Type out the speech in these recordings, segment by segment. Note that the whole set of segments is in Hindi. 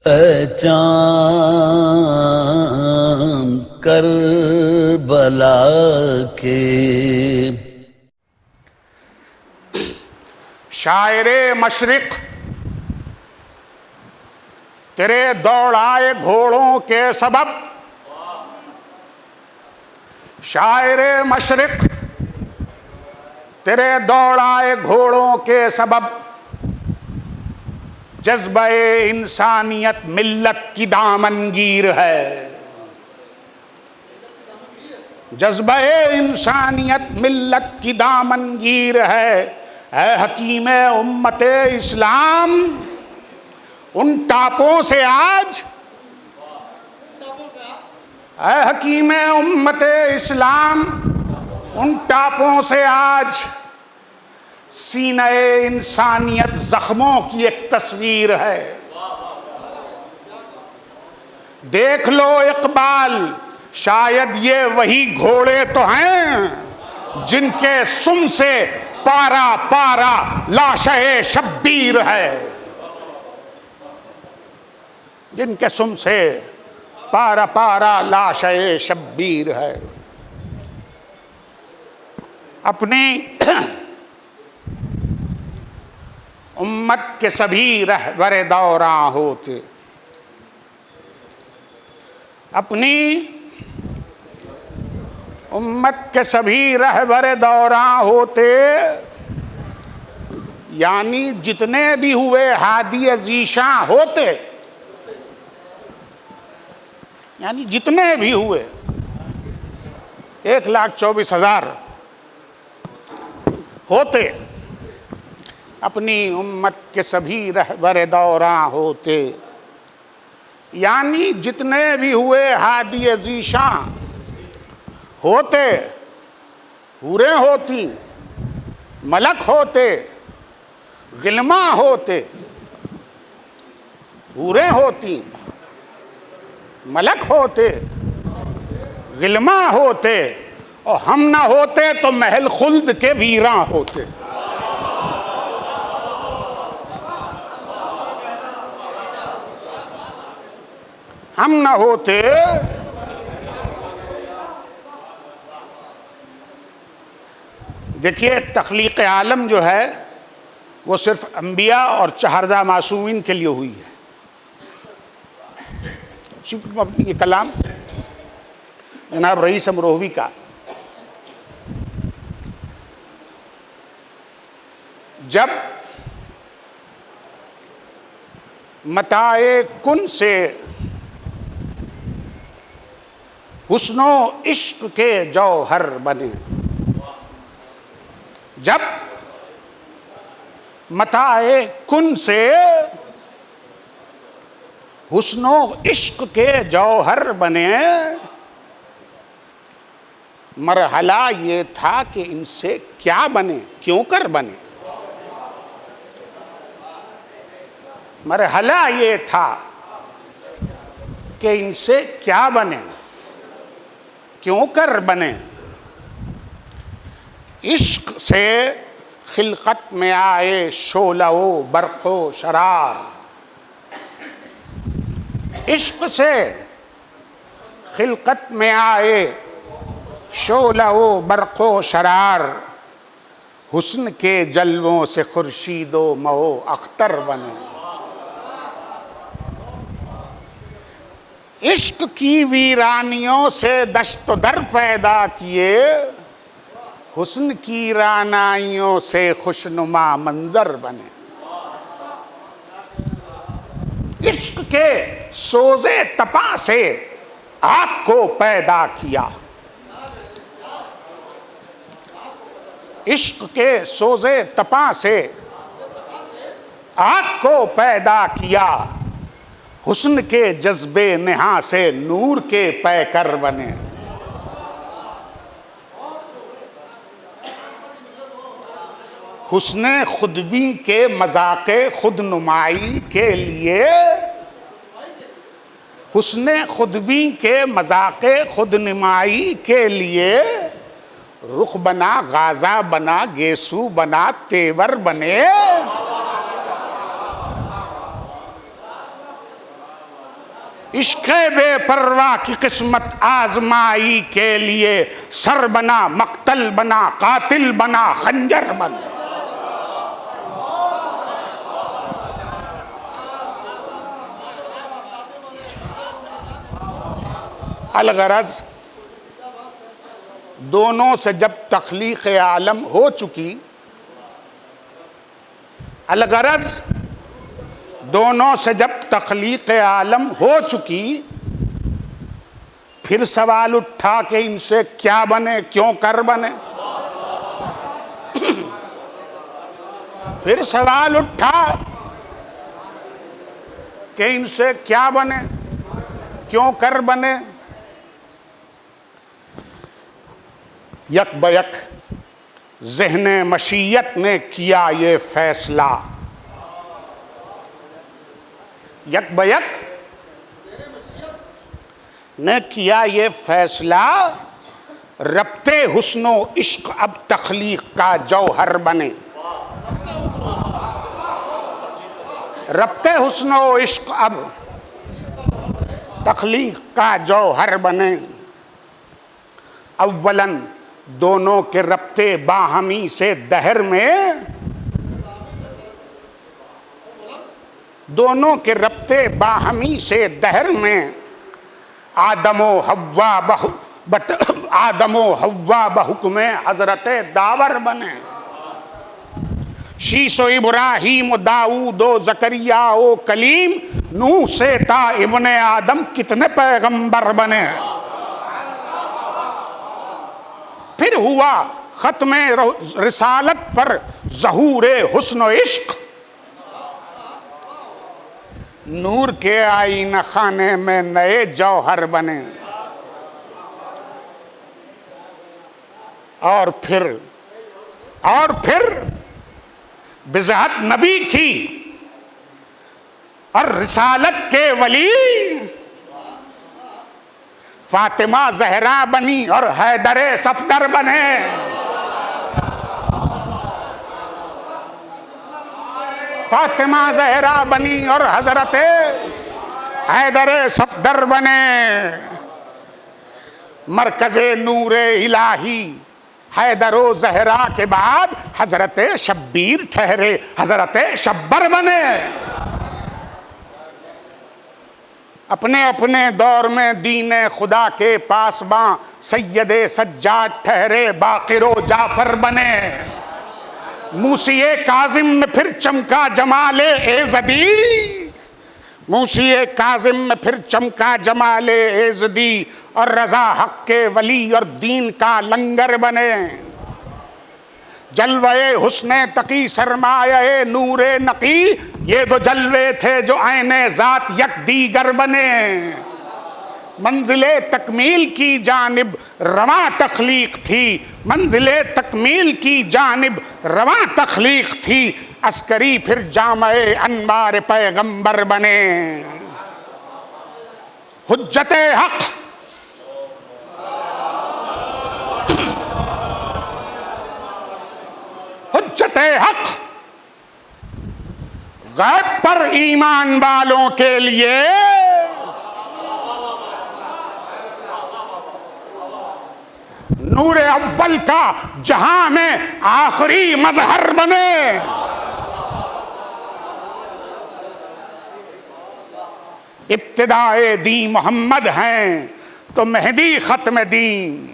ऐ चाँद करबला के शायरे मशरिक तेरे दौड़ाए घोड़ों के सबब, शायरे मशरिक तेरे दौड़ाए घोड़ों के सबब, जज्बे इंसानियत मिल्लत की दामनगीर है। जज्बे इंसानियत मिल्लत की दामनगीर है। ऐ हकीमे उम्मते इस्लाम उन टापों से आज, ऐ हकीमे उम्मते इस्लाम उन टापों से आज सीने इंसानियत जख्मों की एक तस्वीर है। देख लो इकबाल, शायद ये वही घोड़े तो हैं जिनके सुम से पारा पारा लाशे शब्बीर है। जिनके सुम से पारा पारा लाशे शब्बीर है। अपनी उम्मत के सभी रहबरे दौरां होते, अपनी उम्मत के सभी रहबरे दौरां होते, यानी जितने भी हुए हादी ज़ीशां होते, यानी जितने भी हुए 1,24,000 होते, अपनी उम्मत के सभी रहबरे दौरां होते, यानी जितने भी हुए हादी ज़ीशां होते, हूरें होती, मलक होते, गिलमा होते, हूरें होती, मलक होते, गिलमा होते, और हम ना होते तो महल खुल्द के वीरां होते। हम ना होते देखिए, तख्लीक आलम जो है वो सिर्फ अंबिया और चहरदा मासूमीन के लिए हुई है। ये कलाम जनाब रईस अमरोहवी का, जब मताए कुन से हुस्नो इश्क के जौहर बने, जब मताए कुन से हुस्नो इश्क के जौहर बने, मरहला ये था कि इनसे क्या बने, क्यों कर बने। मरहला ये था कि इनसे क्या बने, क्यों कर बने। इश्क से खिलकत में आए शोलो बरक़ो शरार, इश्क से खिलकत में आए शोलो बरक़ो शरार, हुस्न के जलवों से खुर्शीदो महो अख्तर बने। इश्क की वीरानियों से दश्त दर पैदा किए, हुस्न की रानाइयों से खुशनुमा मंजर बने। इश्क के सोजे तपा से आग को पैदा किया, इश्क के सोजे तपा से आग को पैदा किया, हुस्न के जज्बे नेहा से नूर के पैकर बने। हुस्ने खुदबी के मजाके खुद नुमाई के लिए, हुस्ने खुदबी के मजाके खुद नुमाई के लिए, रुख बना गाजा बना गेसू बना तेवर बने। इश्क़ बेपरवा की किस्मत आजमाई के लिए सर बना, मक्तल बना, कातिल बना, खंजर बना। अलगरज दोनों से जब तख्लीक आलम हो चुकी, अलगरज दोनों से जब तख्लीक आलम हो चुकी, फिर सवाल उठा कि इनसे क्या बने, क्यों कर बने। फिर सवाल उठा कि इनसे क्या बने, क्यों कर बने। यक बयक ज़हन मशीयत ने किया ये फैसला, यक बयक ने किया ये फैसला, रब्ते हुस्नो इश्क अब तख्लीक का जौहर बने। रब्ते हुस्नो इश्क अब तख्लीक का जौहर बने। अव्वलन दोनों के रब्ते बाहमी से दहर में, दोनों के रब्ते बाहमी से दहर में, आदमो हव्वा बहुक्मे हजरत दावर बने। शीशो इब्राहीम दाऊदो जकरिया ओ कलीम, नूह से ता इब्ने आदम कितने पैगंबर बने। फिर हुआ खत्मे रिसालत पर ज़हूरे हुस्न इश्क, नूर के आईना खाने में नए जौहर बने। और फिर बिज़ात नबी की और रिसालत के वली फातिमा जहरा बनी और हैदरे सफदर बने। फातिमा जहरा बनी और हजरत हैदरे सफदर बने। मरकज़े नूरे इलाही हैदरो जहरा के बाद हजरत शब्बीर ठहरे, हजरत शब्बर बने। अपने अपने दौर में दीने खुदा के पासबां सैयदे सज्जाद ठहरे, बाकिरो जाफर बने। मूसिए काजिम में फिर चमका जमाले एज़दी, मूसिए काजिम में फिर चमका जमाले एज़दी, और रज़ा हक के वली और दीन का लंगर बने। जलवे हुस्ने तकी सरमाए नूरे नकी, ये दो जलवे थे जो आईने ज़ात यक दीगर बने। मंजिले तकमील की जानिब रवां तख्लीक थी, मंजिले तकमील की जानिब रवां तख्लीक थी, अस्करी फिर जामे अनवार पैगंबर बने। हुज्जते हक हुज्जते हक गैब पर ईमान वालों के लिए नूरे अव्वल का जहां में आखिरी मजहर बने। इब्तिदाए दी मोहम्मद हैं तो मेहदी खत्म दीन,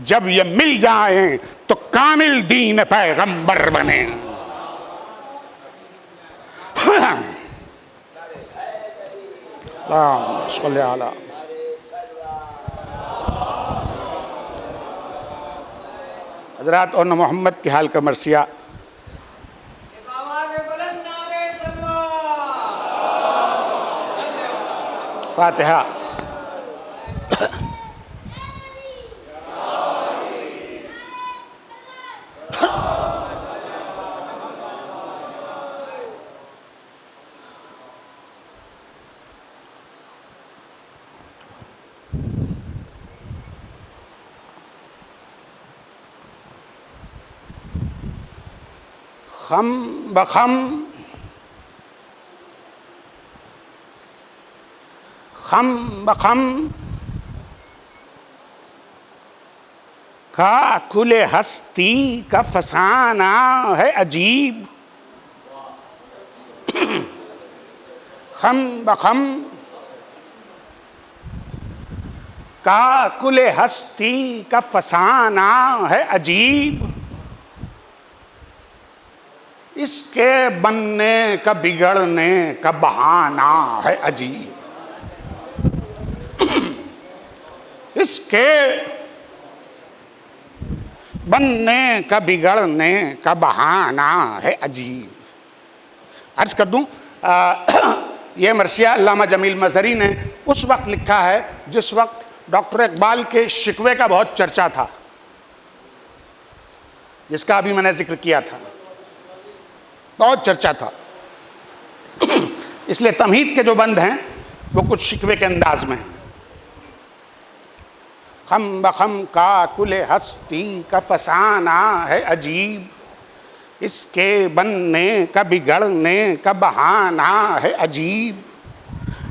जब ये मिल जाए तो कामिल दीन पैगंबर बने। हजरात और मोहम्मद के हाल का मरसिया। फातिहा। खम बखम खम बखम का कुले हस्ती का फसाना है अजीब। खम बखम का कुले हस्ती का फसाना है अजीब। इसके बनने का बिगड़ने का बहाना है अजीब। इसके बनने का बिगड़ने का बहाना है अजीब। अर्ज कर दूं, ये मरसिया अल्लामा जमील मजहरी ने उस वक्त लिखा है जिस वक्त डॉक्टर इकबाल के शिकवे का बहुत चर्चा था, जिसका अभी मैंने जिक्र किया था, बहुत चर्चा था। इसलिए तमहीद के जो बंद हैं वो कुछ शिकवे के अंदाज में हैं। खम बखम का कुले हस्ती का फसाना है अजीब। इसके बनने का बिगड़ने का बहाना है अजीब।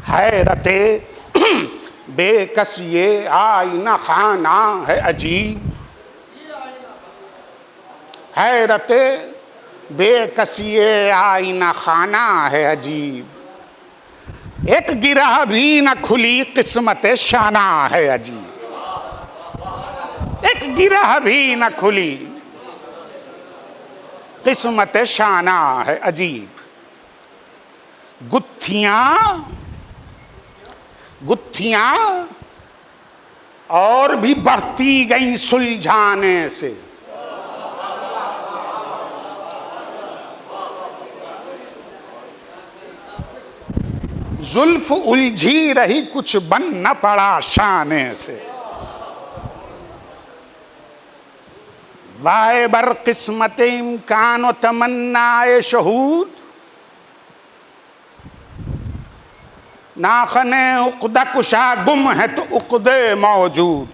हैरते बेकस ये आईना खाना है अजीब। हैरते बेकस ये आईना खाना है अजीब। एक गिरह भी न खुली किस्मत शाना है अजीब। एक गिरह भी न खुली किस्मत शाना है अजीब। गुत्थियां गुत्थियां और भी बढ़ती गई सुलझाने से। जुल्फ उलझी रही कुछ बन न पड़ा शाने से। वाए बर किस्मत इम्कान व तमन्नाए शहूद। नाखने उक़दा कुशा गुम है तो उक़दे मौजूद।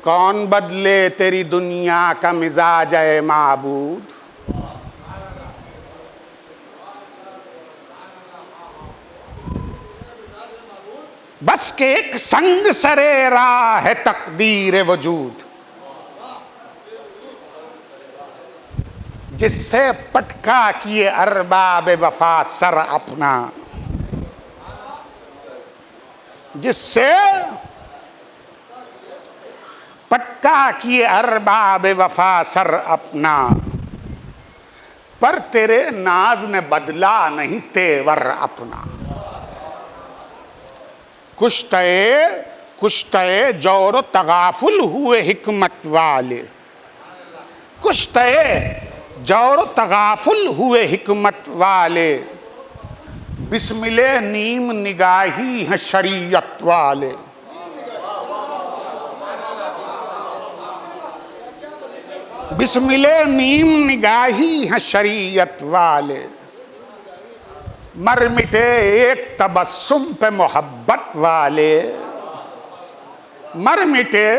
कौन बदले तेरी दुनिया का मिजाज ए माबूद। बस के एक संग सरे राह है तकदीर वजूद। जिससे पटका किए अरबाब वफा सर अपना। जिससे पटका किए अरबाब वफा सर अपना। पर तेरे नाज ने बदला नहीं तेवर अपना। कुश्ते जौर तगाफुल हुए हिकमत वाले। कुश्ते जौर तगाफुल हुए हिकमत वाले। बिस्मिले नीम निगाही हैं शरीयत वाले। बिस्मिले नीम निगाही हैं शरीयत वाले। मर मिटे एक तबस्सुम पे मोहब्बत वाले। मर मिटे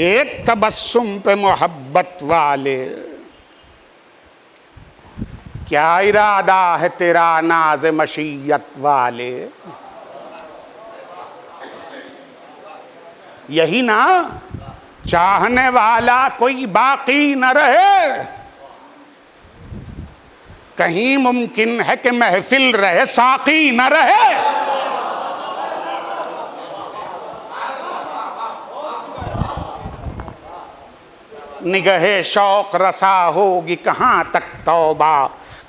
एक तबस्सुम पे मोहब्बत वाले। क्या इरादा है तेरा नाज मशीयत वाले। यही ना चाहने वाला कोई बाकी न रहे। कहीं मुमकिन है कि महफिल रहे साकी न रहे। निगहे शौक रसा होगी कहाँ तक तौबा।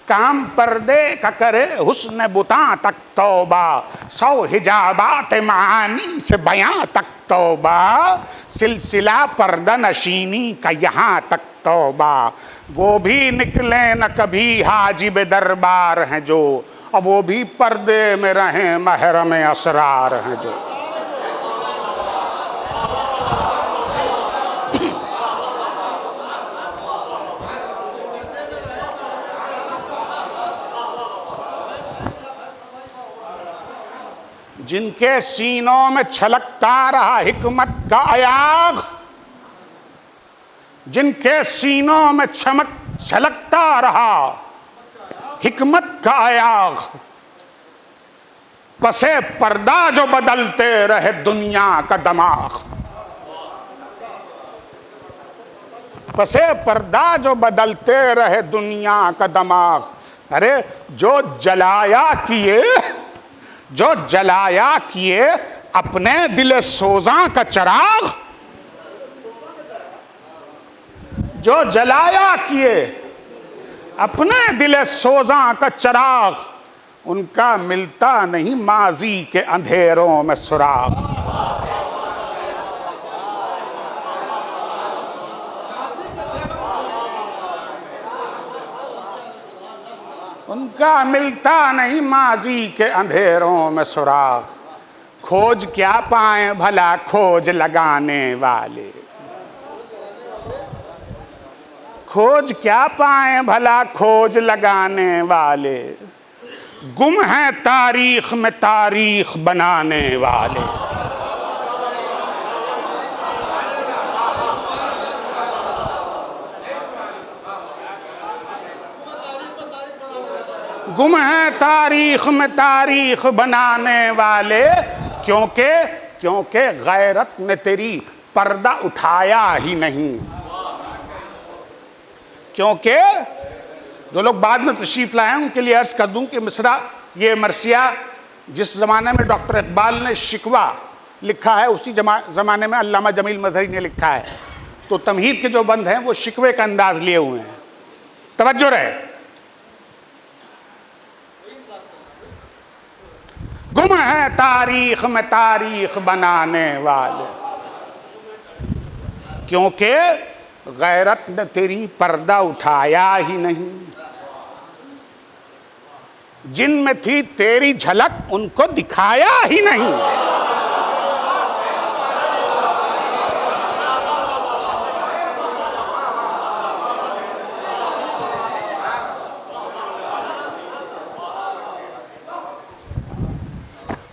काम पर्दे का करे हुस्न बुता तक तौबा। सौ हिजाबात मानी से बयां तक तौबा। सिलसिला पर्दा नशीनी का यहाँ तक तौबा। वो भी निकले न कभी हाजिब दरबार हैं जो। अब वो भी पर्दे में रहें महरम असरार हैं जो। जिनके सीनों में छलकता रहा हिकमत का अयाग। जिनके सीनों में छलकता रहा हिकमत का आयाग, पसे पर्दा जो बदलते रहे दुनिया का दमाग। पसे पर्दा जो बदलते रहे दुनिया का दमाग। अरे जो जलाया किए, जो जलाया किए अपने दिल सोजा का चिराग, जो जलाया किए अपने दिल सोजा का चिराग, उनका मिलता नहीं माजी के अंधेरों में सुराग। उनका मिलता नहीं माजी के अंधेरों में सुराग। खोज क्या पाए भला खोज लगाने वाले, खोज क्या पाए भला खोज लगाने वाले, गुम है तारीख में तारीख बनाने वाले। गुम है तारीख में तारीख बनाने वाले, क्योंकि गैरत ने तेरी पर्दा उठाया ही नहीं। क्योंकि जो लोग बाद में तशरीफ लाए हैं उनके लिए अर्ज कर दूं कि मिसरा ये मरसिया जिस ज़माने में डॉक्टर इकबाल ने शिकवा लिखा है उसी ज़माने में अल्लामा जमील मजहरी ने लिखा है। तो तमहीद के जो बंद हैं वो शिकवे का अंदाज लिए हुए हैं। तवज्जो रहे। गुम है तारीख में तारीख बनाने वाले, क्योंकि गैरत ने तेरी पर्दा उठाया ही नहीं। जिनमें थी तेरी झलक उनको दिखाया ही नहीं।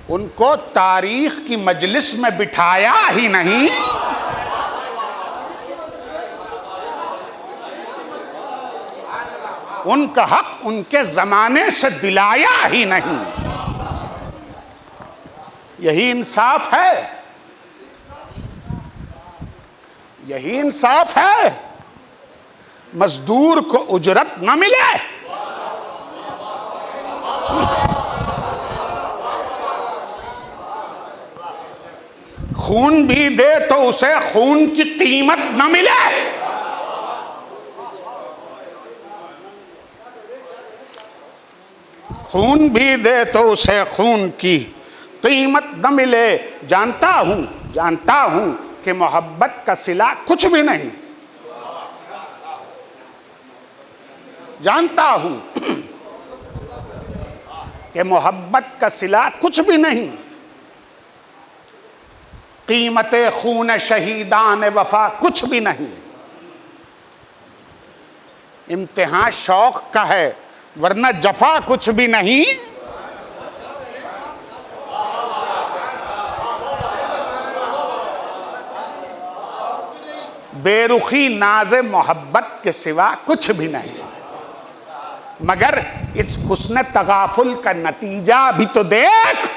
उनको तारीख की मजलिस में बिठाया ही नहीं। उनका हक उनके जमाने से दिलाया ही नहीं। यही इंसाफ है, यही इंसाफ है। मजदूर को उजरत न मिले, खून भी दे तो उसे खून की कीमत न मिले। खून भी दे तो उसे खून की कीमत न मिले। जानता हूं कि मोहब्बत का सिला कुछ भी नहीं। जानता हूं कि मोहब्बत का सिला कुछ भी नहीं। कीमत खून शहीदान वफा कुछ भी नहीं। इम्तिहान शौक का है वरना जफा कुछ भी नहीं। बेरुखी नाज़े मोहब्बत के सिवा कुछ भी नहीं। मगर इस हुस्न तगाफुल का नतीजा भी तो देख।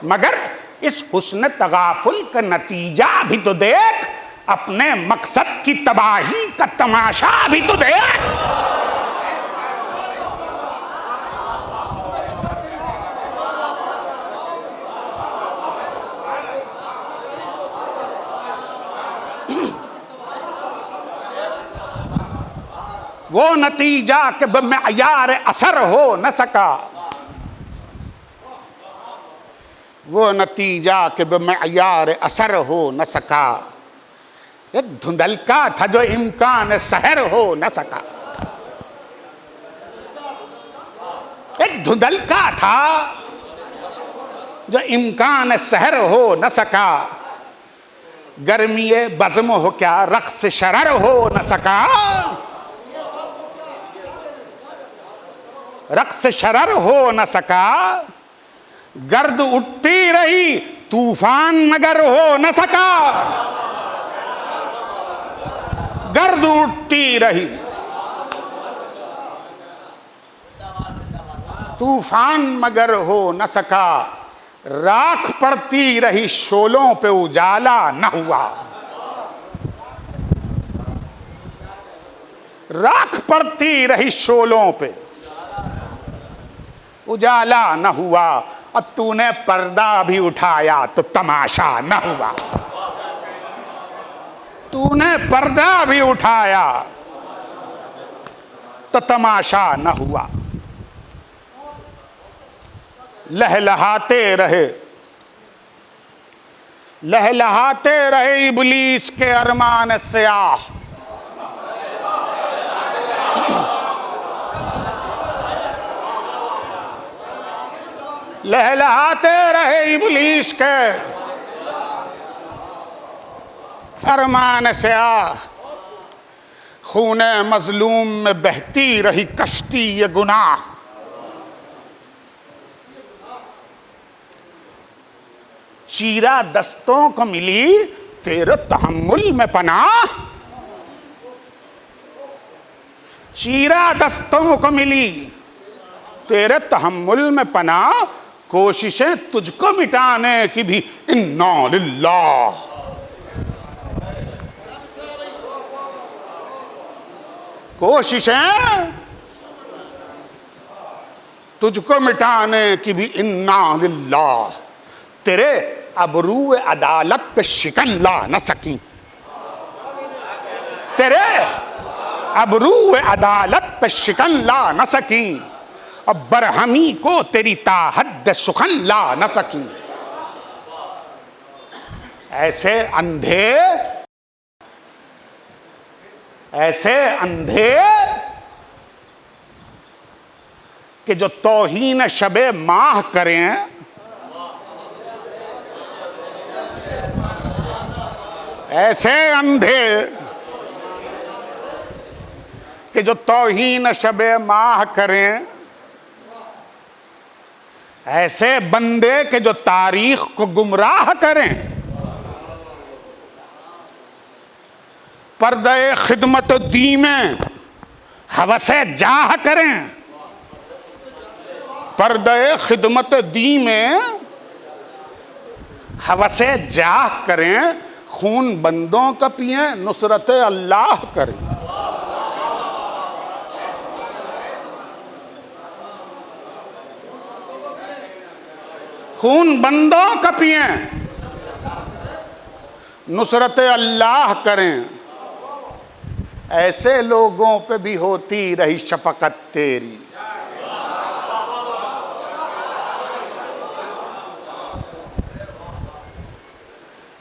मगर इस हुस्न तगाफुल का नतीजा भी तो देख। अपने मकसद की तबाही का तमाशा भी तो देख। वो नतीजा के बेमयार असर हो न सका। वो नतीजा के बेमयार असर हो न सका। एक धुंधलका था जो इम्कान सहर हो न सका। एक धुंधलका था जो इम्कान सहर हो न सका। गर्मी बज़्म हो क्या रक़्स शरर हो न सका। रक़्स शरर हो न सका। गर्द उठती रही तूफान मगर हो न सका। गर्द उठती रही तूफान मगर हो न सका, राख पड़ती रही शोलों पे उजाला न हुआ। राख पड़ती रही शोलों पे उजाला न हुआ। अब तूने पर्दा भी उठाया तो तमाशा न हुआ। तूने पर्दा भी उठाया तो तमाशा न हुआ। लहलहाते रहे, लहलहाते रहे इब्लीस के अरमान स्याह। लहलहाते रहे इब्लीस के अरमान स्याह। खूने मजलूम में बहती रही कश्ती ये गुनाह। चीरा दस्तों को मिली तेरे तहम्मुल में पनाह। चीरा दस्तों को मिली तेरे तहम्मुल में पनाह। कोशिशें तुझको मिटाने की भी इन्ना लिल्लाह। कोशिशें तुझको मिटाने की भी इन्ना लिल्लाह। तेरे अबरू अदालत पे शिकन ला न सकी। तेरे अबरू अदालत पे शिकन ला न सकी। अब बरहमी को तेरी ताहद सुखन ला न सकी। ऐसे अंधे, ऐसे अंधे कि जो तौहीन शबे माह करें, ऐसे अंधे कि जो तौहीन शबे माह करें, ऐसे बंदे के जो तारीख को गुमराह करें। पर्दे खिदमत दी में हवसे जाह करें। पर्दे खिदमत दी में हवसे जाह करें। खून बंदों का पिए, नुसरत अल्लाह करें। खून बंदों का पिए, नुसरत अल्लाह करें। ऐसे लोगों पे भी होती रही शफकत तेरी।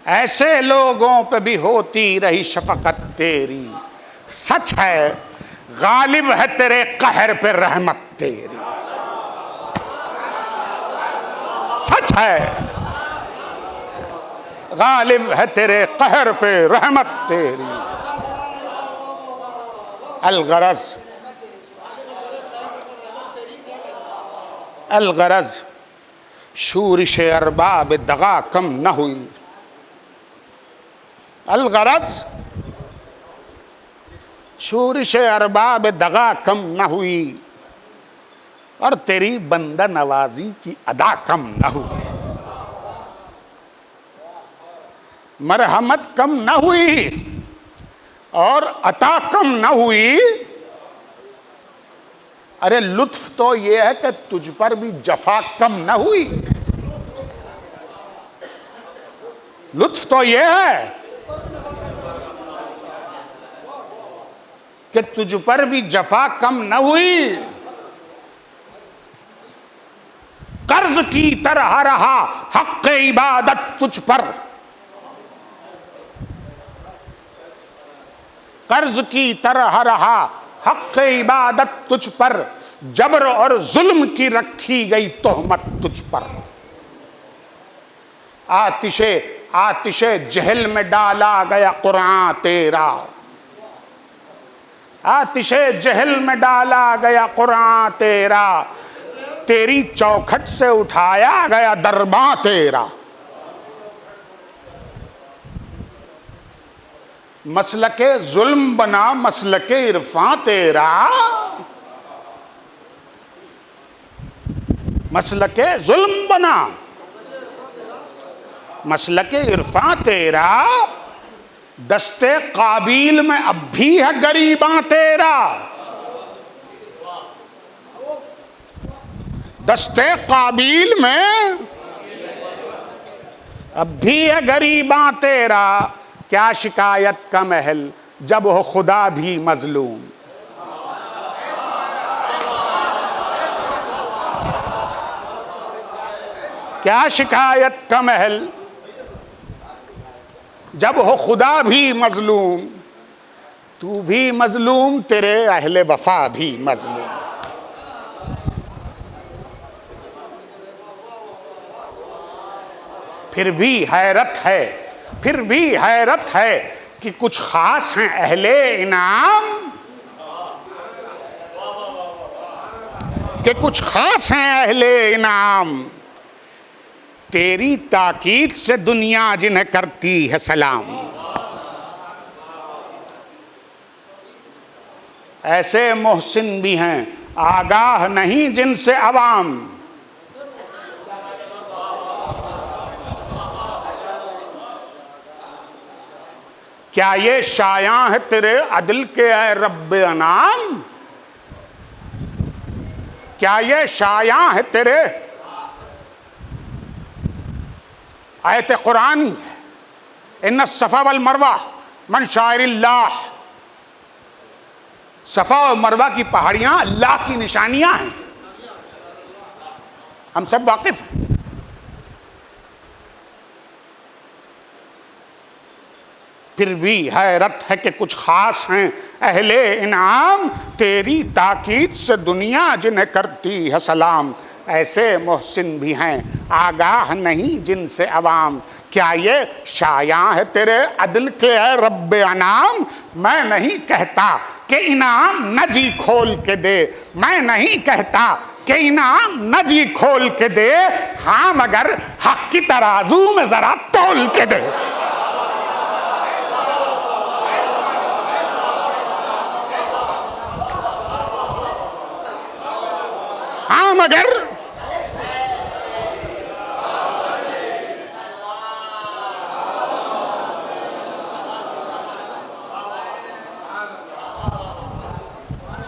ऐसे लोगों पे भी होती रही शफकत तेरी। सच है गालिब है तेरे कहर पे रहमत तेरी। सच है गालिब है तेरे कहर पे रहमत तेरी। अलगरज, अलगरज शूरिश अरबाब दगा कम न हुई। अलगरज शूरिश अरबाब दगा कम न हुई। और तेरी बंदा नवाजी की अदा कम न हुई। मरहमत कम न हुई और अता कम न हुई। अरे लुत्फ तो यह है कि तुझ पर भी जफा कम न हुई। लुत्फ तो यह है कि तुझ पर भी जफा कम न हुई। कर्ज की तरह रहा हक इबादत तुझ पर। कर्ज की तरह रहा हक इबादत तुझ पर। जबर और जुल्म की रखी गई तोहमत तुझ पर। आतिशे आतिशे जहल में डाला गया कुरान तेरा। आतिशे जहल में डाला गया कुरान तेरा। तेरी चौखट से उठाया गया दरबां तेरा। मसलके जुल्म बना मसलके इरफां तेरा। मसलके जुल्म बना, मसलके इरफा तेरा, दस्ते काबिल में अब भी है गरीबा तेरा, दस्ते काबिल में अब भी है गरीबा तेरा, क्या शिकायत का महल जब हो खुदा भी मजलूम। क्या शिकायत का महल जब हो खुदा भी मजलूम, तू भी मजलूम तेरे अहले वफा भी मजलूम। फिर भी हैरत है, फिर भी हैरत है कि कुछ खास हैं अहले इनाम, कि कुछ खास हैं अहले इनाम, तेरी ताकीद से दुनिया जिन्हें करती है सलाम। ऐसे मोहसिन भी हैं आगाह नहीं जिनसे अवाम, क्या ये शायां है तेरे अदल के ऐ रब्बे अनाम, क्या ये शायां है तेरे आयत कुरानी, इन्ना सफ़ा वल मरवा मन शायरिल्लाह, सफ़ा और मरवा की पहाड़ियां अल्लाह की निशानियां हैं, हम सब वाकिफ हैं। फिर भी हैरत है कि कुछ खास हैं अहले इनाम, तेरी ताकीद से दुनिया जिन्हें करती है सलाम। ऐसे मोहसिन भी हैं आगाह नहीं जिनसे अवाम, क्या ये शायां है तेरे अदल के है रब्बे अनाम। मैं नहीं कहता कि इनाम न जी खोल के दे, मैं नहीं कहता कि इनाम न जी खोल के दे, हाँ मगर हक की तराजू में जरा तोल के दे। हाँ मगर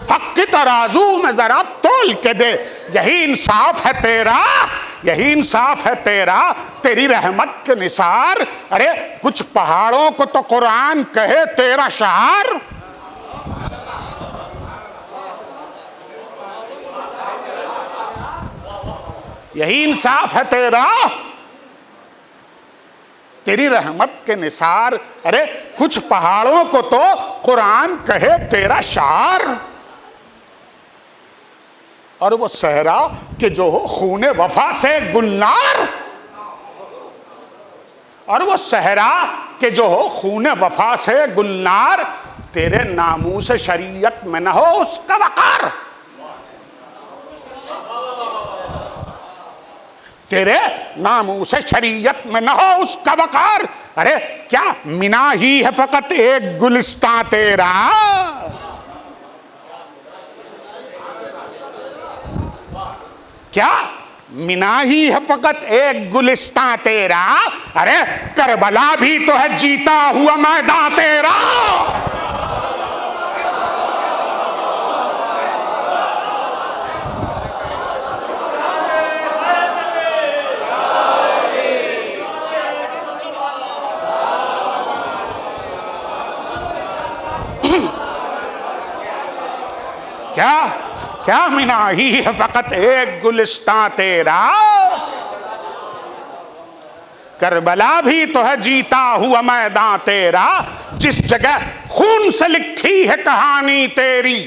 हक की तराजू में जरा तोल के दे। यही इंसाफ है तेरा, यही इंसाफ है तेरा, तेरी रहमत के निसार। अरे कुछ पहाड़ों को तो कुरान कहे तेरा शार, यही इंसाफ है तेरा, तेरी रहमत के निसार। अरे कुछ पहाड़ों को तो कुरान कहे तेरा शार, और वो सहरा कि जो हो खूने वफा से गुलनार, और वो सहरा कि जो हो खूने वफा से गुलनार, तेरे नामूस शरीयत में न हो उसका वकार, तेरे नामूस शरीयत में न हो उसका वकार। अरे क्या मिना ही है फकत एक गुलिस्तां तेरा, क्या मिना ही है फकत एक गुलिस्तां तेरा। अरे करबला भी तो है जीता हुआ मैदान तेरा। क्या क्या मिना ही है फकत एक गुलिस्तां तेरा, करबला भी तो है जीता हुआ मैदान तेरा। जिस जगह खून से लिखी है कहानी तेरी,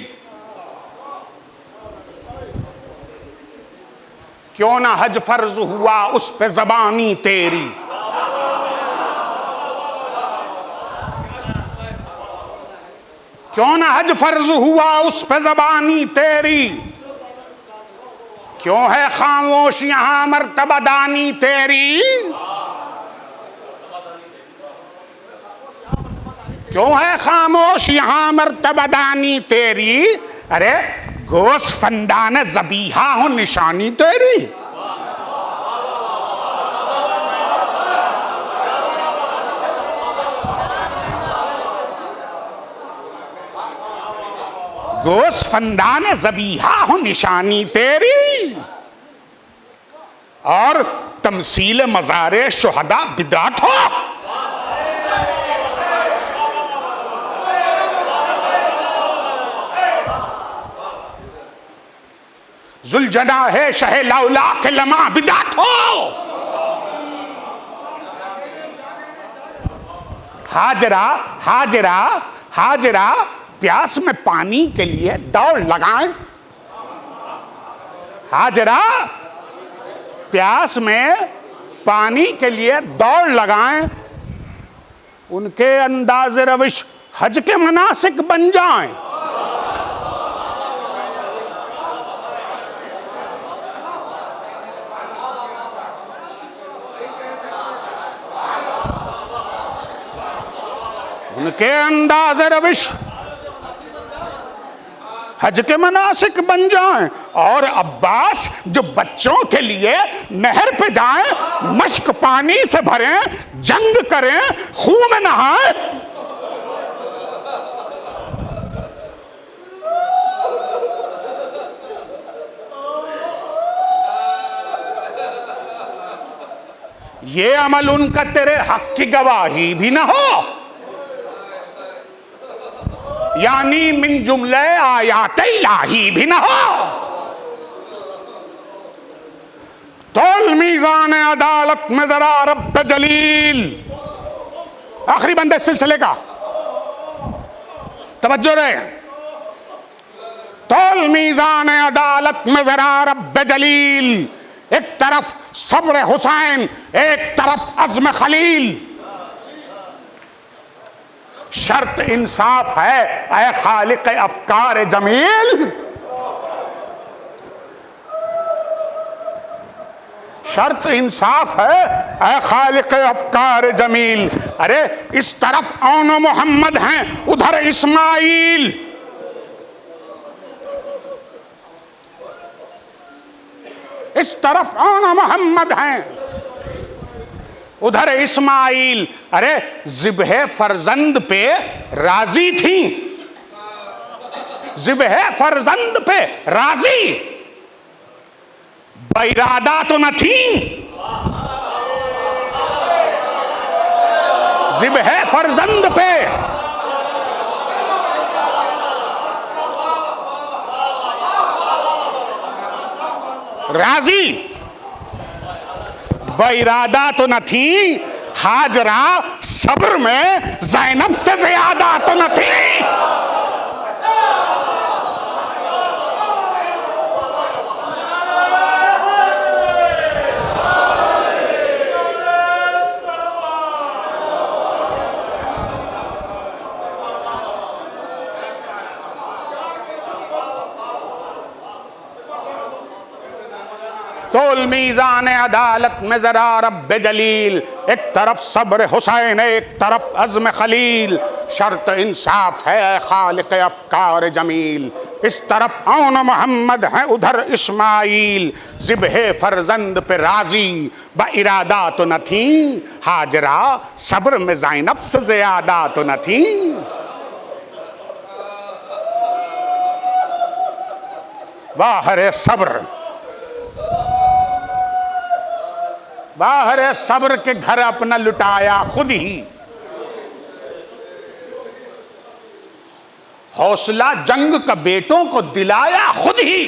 क्यों ना हज फर्ज हुआ उस पे ज़बानी तेरी। क्यों ना हज फर्ज हुआ उस पे ज़बानी तेरी, क्यों है खामोश यहां मर्तबा दानी तेरी। क्यों है खामोश यहां मर्तबा दानी तेरी। अरे गोश फंदान ज़बीहा हो निशानी तेरी। गोसफंदान ज़बीहा हो निशानी तेरी, और तमसील मज़ारे शुहदा बिदात हो। जुलजना है शहे लौला के लमा बिदात हो। हाजरा हाजरा हाजरा प्यास में पानी के लिए दौड़ लगाएं। हाजरा प्यास में पानी के लिए दौड़ लगाएं, उनके अंदाज़े रविश हज के मनासिक बन जाएं। उनके अंदाज़े रविश हज के मनासिक बन जाएं। और अब्बास जो बच्चों के लिए नहर पे जाएं, मश्क पानी से भरें, जंग करें, खून में नहाएं। ये अमल उनका तेरे हक की गवाही भी ना हो, यानी मिन जुमले आयात इलाही भी ना हो। तोल मीज़ान अदालत में जरा रब्ब जलील, आखिरी बंदे सिलसिले का तवज्जो रहे। तोल मीज़ान अदालत में जरा रब्ब जलील, एक तरफ सब्र हुसैन, एक तरफ अज़्म खलील। शर्त इंसाफ है ऐ खालिक अफकार जमील, शर्त इंसाफ है ऐ खालिक अफकार जमील। अरे इस तरफ औनो मोहम्मद हैं, उधर इस्माइल। इस तरफ औनो मोहम्मद हैं, उधर इस्माइल। अरे ज़िब्हे फरजंद पे राजी थी, ज़िब्हे फरजंद पे राजी, बैरादा तो न थी। ज़िब्हे फरजंद पे राजी, बैरादा तो न थी। हाजरा सब्र में ज़ैनब से ज़्यादा तो न थी। तोल मीज़ान अदालत में ज़रा रब्ब जलील, एक तरफ सब्र हुसैन, एक तरफ अज़्म खलील। शर्त इंसाफ है खालिक अफ़कार जमील, इस तरफ औन मोहम्मद है, उधर इस्माइल। ज़िब्हे फरजंद पे राजी, ब इरादा तो न थी। हाजरा सब्र में ज़ैनब से ज़्यादा तो न थी। वाहरे सब्र, बाहर सब्र के घर अपना लुटाया खुद ही। हौसला जंग का बेटों को दिलाया खुद ही।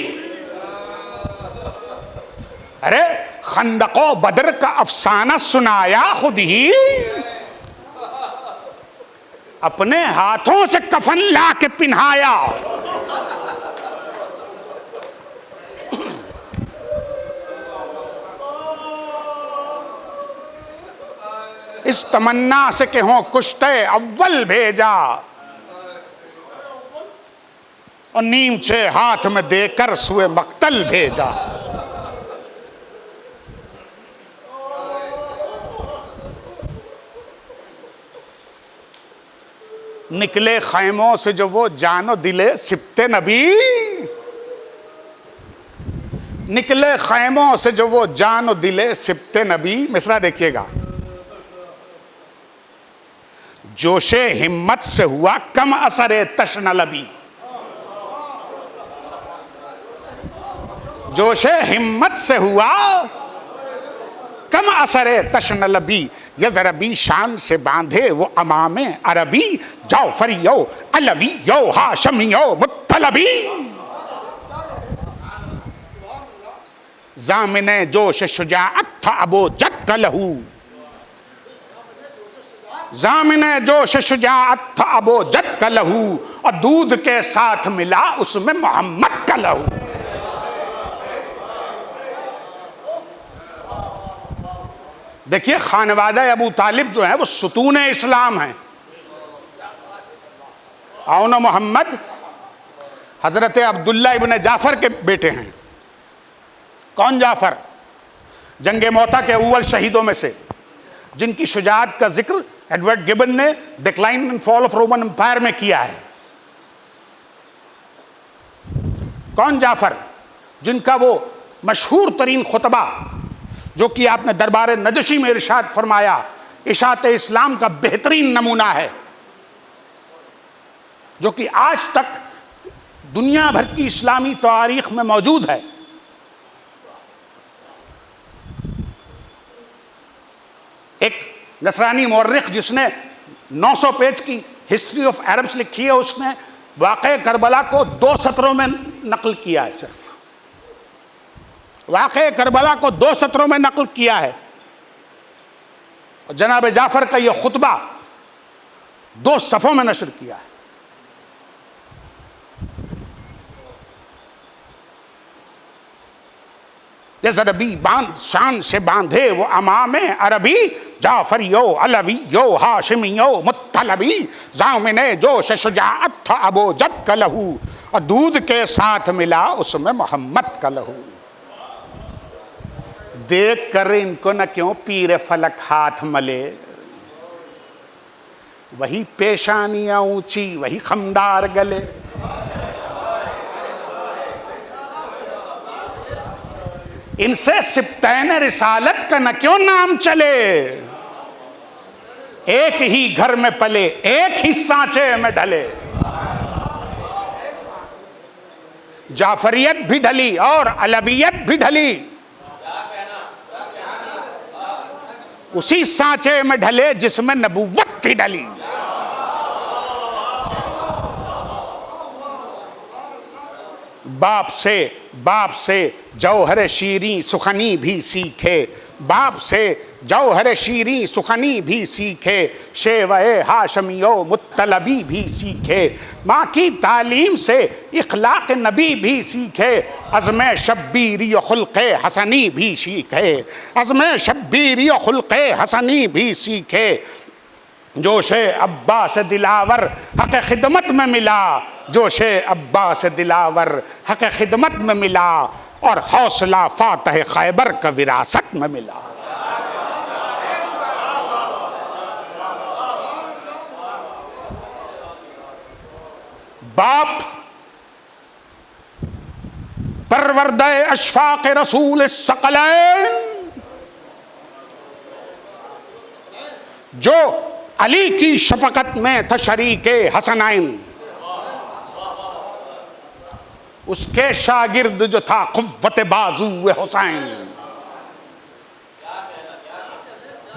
अरे खंदको बदर का अफसाना सुनाया खुद ही। अपने हाथों से कफन ला के पिन्हाया। इस तमन्ना से कि हों कुश्ते अव्वल भेजा, और नीमचे हाथ में देकर सुए मक्तल भेजा। निकले खैमों से जो वो जानो दिले सिप्ते नबी, निकले खैमों से जो वो जानो दिले सिप्ते नबी। मिसरा देखिएगा, जोशे हिम्मत से हुआ कम असरे तशनलबी। जोशे हिम्मत से हुआ कम असरे तशनलबी, यजरबी शान से बांधे वो अमामे अरबी, जाफरियो अलवियो हाशमियो मुत्तलबी। जामिने जोश शुजाअत था अबो जद कलहू, जामिने जोश शुजाअत था अबो जद कलहू, और दूध के साथ मिला उसमें मोहम्मद का लहू। देखिए खानवादा अबू तालिब जो है वो सुतून इस्लाम है। आउन मोहम्मद हजरत अब्दुल्ला इब्न जाफर के बेटे हैं। कौन जाफर? जंगे मौता के अव्वल शहीदों में से, जिनकी शुजाअत का जिक्र एडवर्ड गिबन ने decline and fall of Roman Empire में किया है। कौन जाफर? जिनका वो मशहूर तरीन खुतबा जो कि आपने दरबार नजशी में इरशाद फरमाया, इशात इस्लाम का बेहतरीन नमूना है, जो कि आज तक दुनिया भर की इस्लामी तारीख में मौजूद है। एक नसरानी मौर्रिख जिसने 900 पेज की हिस्ट्री ऑफ अरब्स लिखी है, उसने वाक़े करबला को 2 सत्रों में नकल किया है। सिर्फ वाक़े करबला को 2 सत्रों में नकल किया है। और जनाब जाफर का यह खुतबा 2 सफ़ों में नशर किया है। अरबी बांध शान से बांधे वो अमामे अरबी, जाफरियो अलवियो हाशिमियो मुत्तलबी, जामिने जोश शुजाअत था अबो जद का लहू, और दूध के साथ मिला उसमें मोहम्मद का लहू। देख कर इनको न क्यों पीर फलक हाथ मले, वही पेशानियां ऊंची वही खमदार गले। इनसे सिप्तैन रिसालत का न क्यों नाम चले, एक ही घर में पले एक ही सांचे में ढले। जाफरियत भी ढली और अलवियत भी ढली, उसी सांचे में ढले जिसमें नबूवत थी ढली। बाप से जौहर शीरी सुखनी भी सीखे, बाप से जौहर शीरी सुखनी भी सीखे, शेवए हाशमियो मुत्तलबी भी सीखे, माँ की तालीम से इखलाक नबी भी सीखे, अज़्म शब्बीरी खुल्क़े हसनी भी सीखे, अज़्म शब्बीरी खुल्क़े हसनी भी सीखे। जोशे अब्बास दिलावर हक़ खिदमत में मिला, जोशे अब्बास दिलावर हक़ खिदमत में मिला, और हौसला फातह खैबर का विरासत में मिला। बाप परवरदे अशफाक रसूल सकलैन, जो अली की शफकत में था शरीके हसनैन, उसके शागिर्द जो था कुव्वत बाजू हुसैन,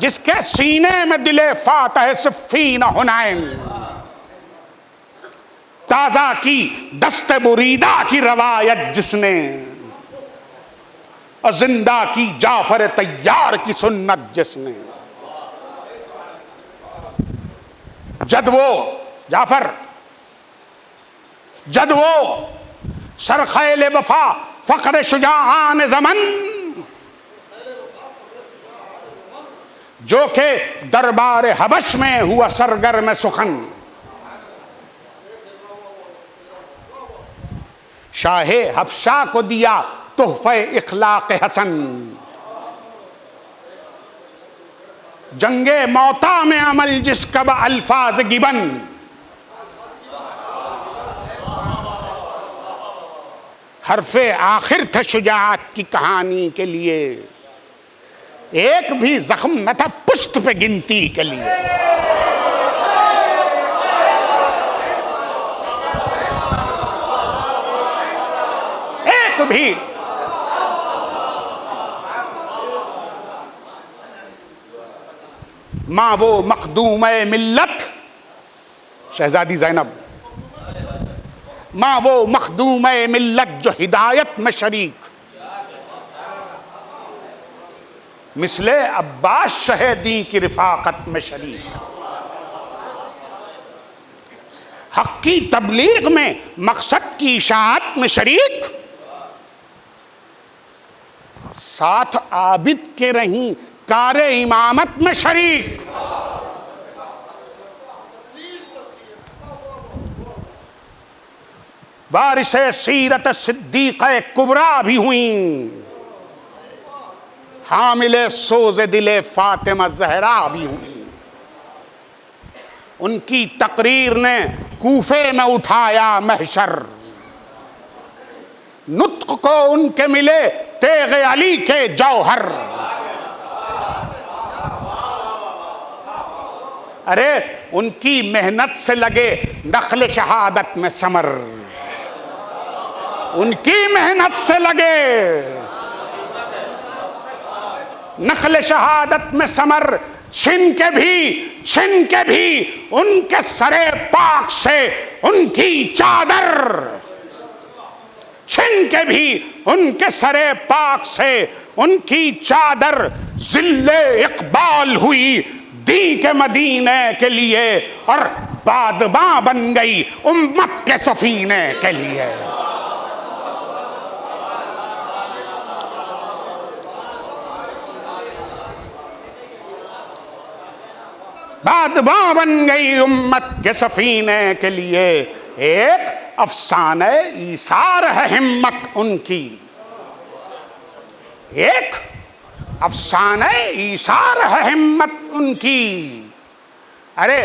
जिसके सीने में दिले फातह सिफ़ीन हुनैन, ताजा की दस्ते बुरीदा की रवायत जिसने, और जिंदा की जाफर तैयार की सुन्नत जिसने। जद वो जाफर, जद वो सरखैल वफा फख्र शुजाआन ज़मन, जो के दरबार हबश में हुआ सरगर्म सुखन, शाहे हबशा को दिया तोहफे इखलाक हसन, जंगे मौता में अमल जिसका अल्फाज गिबन, हरफे आखिर था शुजाअत की कहानी के लिए, एक भी जख्म न था पुष्ट पे गिनती के लिए। एक भी माँ वो मखदूम मिल्लत, शहजादी ज़ैनब, माँ वो मखदूम मिल्लत जो हिदायत में शरीक, मिसले अब्बास शहीदी की रिफाकत में शरीक, हक की तबलीग में मकसद की इशाअत में शरीक, साथ आबिद के रहीं कारे इमामत में शरीक, वारिसे सीरत सिद्दीक़े कुबरा भी हुई, हामिले सोज़े दिले फातिमा ज़हरा भी हुई। उनकी तकरीर ने कूफे में उठाया महशर, नुत्क़ को उनके मिले तेग़े अली के जौहर। अरे उनकी मेहनत से लगे नख्ल शहादत में समर, उनकी मेहनत से लगे नख्ल शहादत में समर, छिन के भी उनके सरे पाक से उनकी चादर, छिन के भी उनके सरे पाक से उनकी चादर, ज़िल्ले इक़बाल हुई दी के मदीने के लिए और बादबां बन गई उम्मत के सफीने के लिए। बादबां बन गई उम्मत के सफीने के लिए। एक अफसाने ईसार है हिम्मत उनकी, एक अफसाने ईसार है हिम्मत उनकी। अरे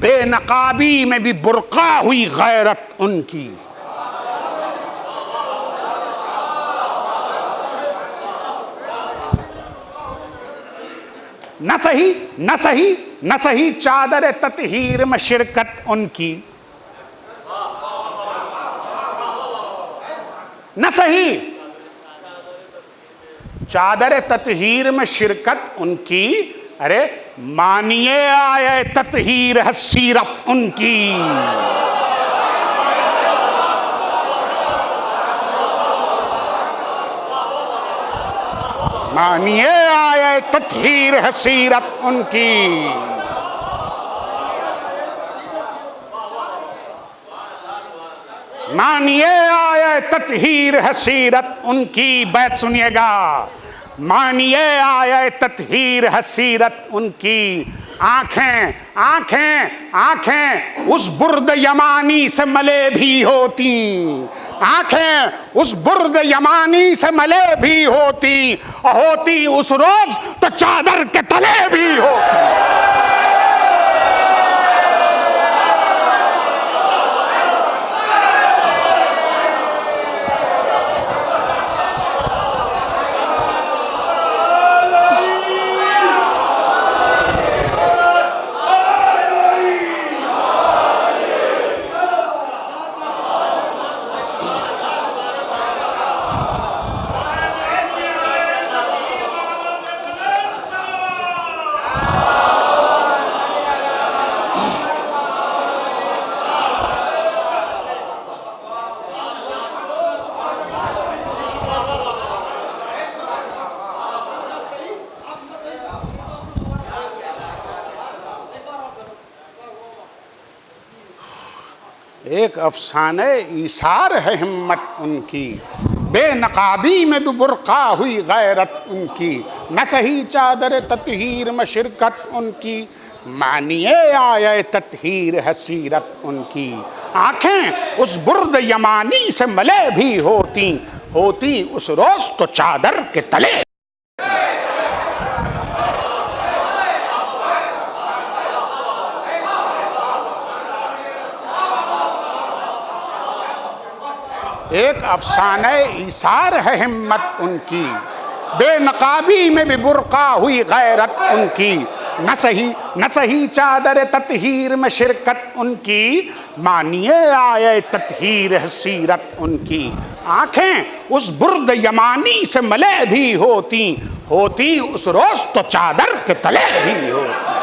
बेनकाबी में भी बुर्का हुई गैरत उनकी। न सही चादर ततहीर में शिरकत उनकी, न सही चादर ततहीर में शिरकत उनकी। अरे मानिए आए ततहीर है सीरत उनकी। मानिए आए ततहीर है सीरत उनकी। मानिए आए ततहीर है सीरत उनकी। बैत सुनिएगा, मानिए आए ततहीर है सीरत उनकी। आंखें आंखें आंखें उस बुर्द यमानी से मले भी होती, आंखें उस बुर्द यमानी से मले भी होती, होती उस रोज तो चादर के तले भी होती। एक अफसाने ईसार है हिम्मत उनकी, बेनकाबी में भी बुर्का हुई गैरत उनकी। न सही चादर ततहीर में शिरकत उनकी, मानिए आए ततहीर है सीरत उनकी। आंखें उस बुर्द यमानी से मले भी होती, होती उस रोज तो चादर के तले। एक अफसाने ईसार है हिम्मत उनकी, बेनकाबी में भी बुर्का हुई गैरत उनकी। न सही चादर ततहीर में शिरकत उनकी, मानिए आए ततहीर है सीरत उनकी। आंखें उस बुर्द यमानी से मले भी होती, होती उस रोज तो चादर के तले भी होती।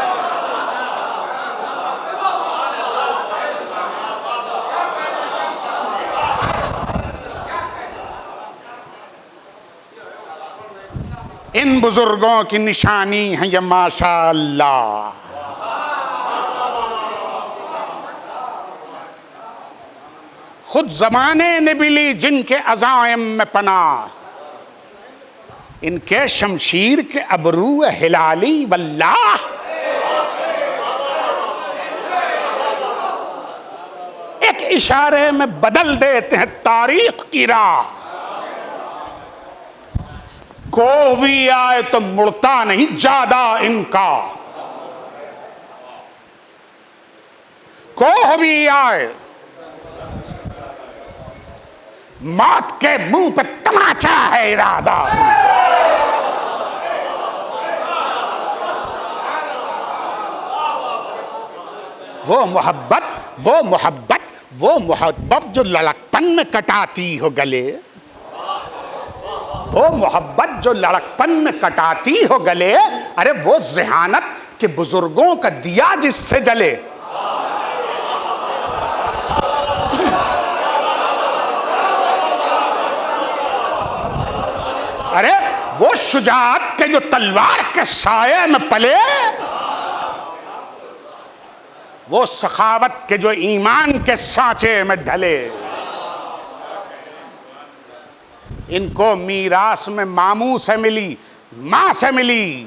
इन बुजुर्गों की निशानी है ये माशा अल्लाह। खुद जमाने ने भी ली जिनके अज़ाइम में पनाह, इनके शमशीर के अबरू हिलाली वल्लाह। एक इशारे में बदल देते हैं तारीख की राह। कोह भी आए तो मुड़ता नहीं ज्यादा इनका, कोह भी आए मौत के मुंह पे तमाचा है इरादा। वो मोहब्बत वो मोहब्बत वो मोहब्बत जो लड़कपन में कटाती हो गले, वो मोहब्बत जो लड़कपन में कटाती हो गले, अरे वो ज़हानत के बुजुर्गों का दिया जिससे जले। अरे वो शुजाअत के जो तलवार के साये में पले, वो सखावत के जो ईमान के सांचे में ढले। इनको मीरास में मामू से मिली, मां से मिली,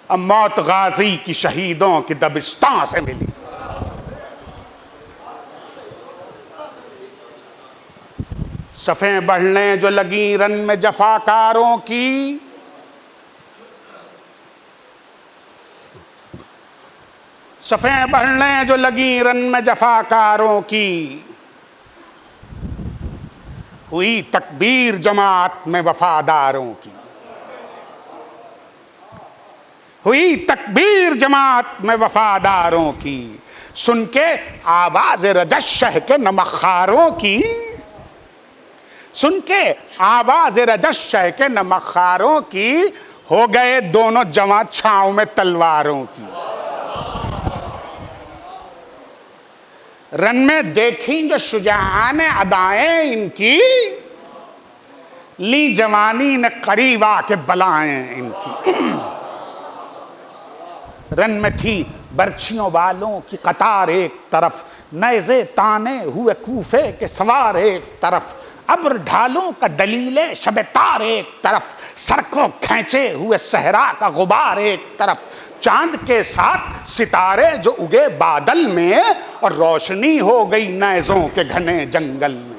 अब मौत गाजी की शहीदों की दबिस्तां से मिली। सफ़ें बढ़ने जो लगी रन में जफाकारों की, सफ़ें बढ़ने जो लगी रन में जफाकारों की, हुई तकबीर जमात में वफादारों की, हुई तकबीर जमात में वफादारों की। सुन के आवाज रजश शह के नमखारों की, सुन के आवाज रजश शह के नमखारों की, हो गए दोनों जवां छांव में तलवारों की। रन में देखी जो शुजाआन अदाएं इनकी, ली जवानी ने करीब आके बलाएं इनकी। रन में थी बर्छियों वालों की कतार एक तरफ, नैज़े ताने हुए कूफे के सवार एक तरफ, अब्र ढालों का दलीले शबतार एक तरफ, सड़कों खींचे हुए सहरा का गुबार एक तरफ, चांद के साथ सितारे जो उगे बादल में, और रोशनी हो गई नैज़ों के घने जंगल में।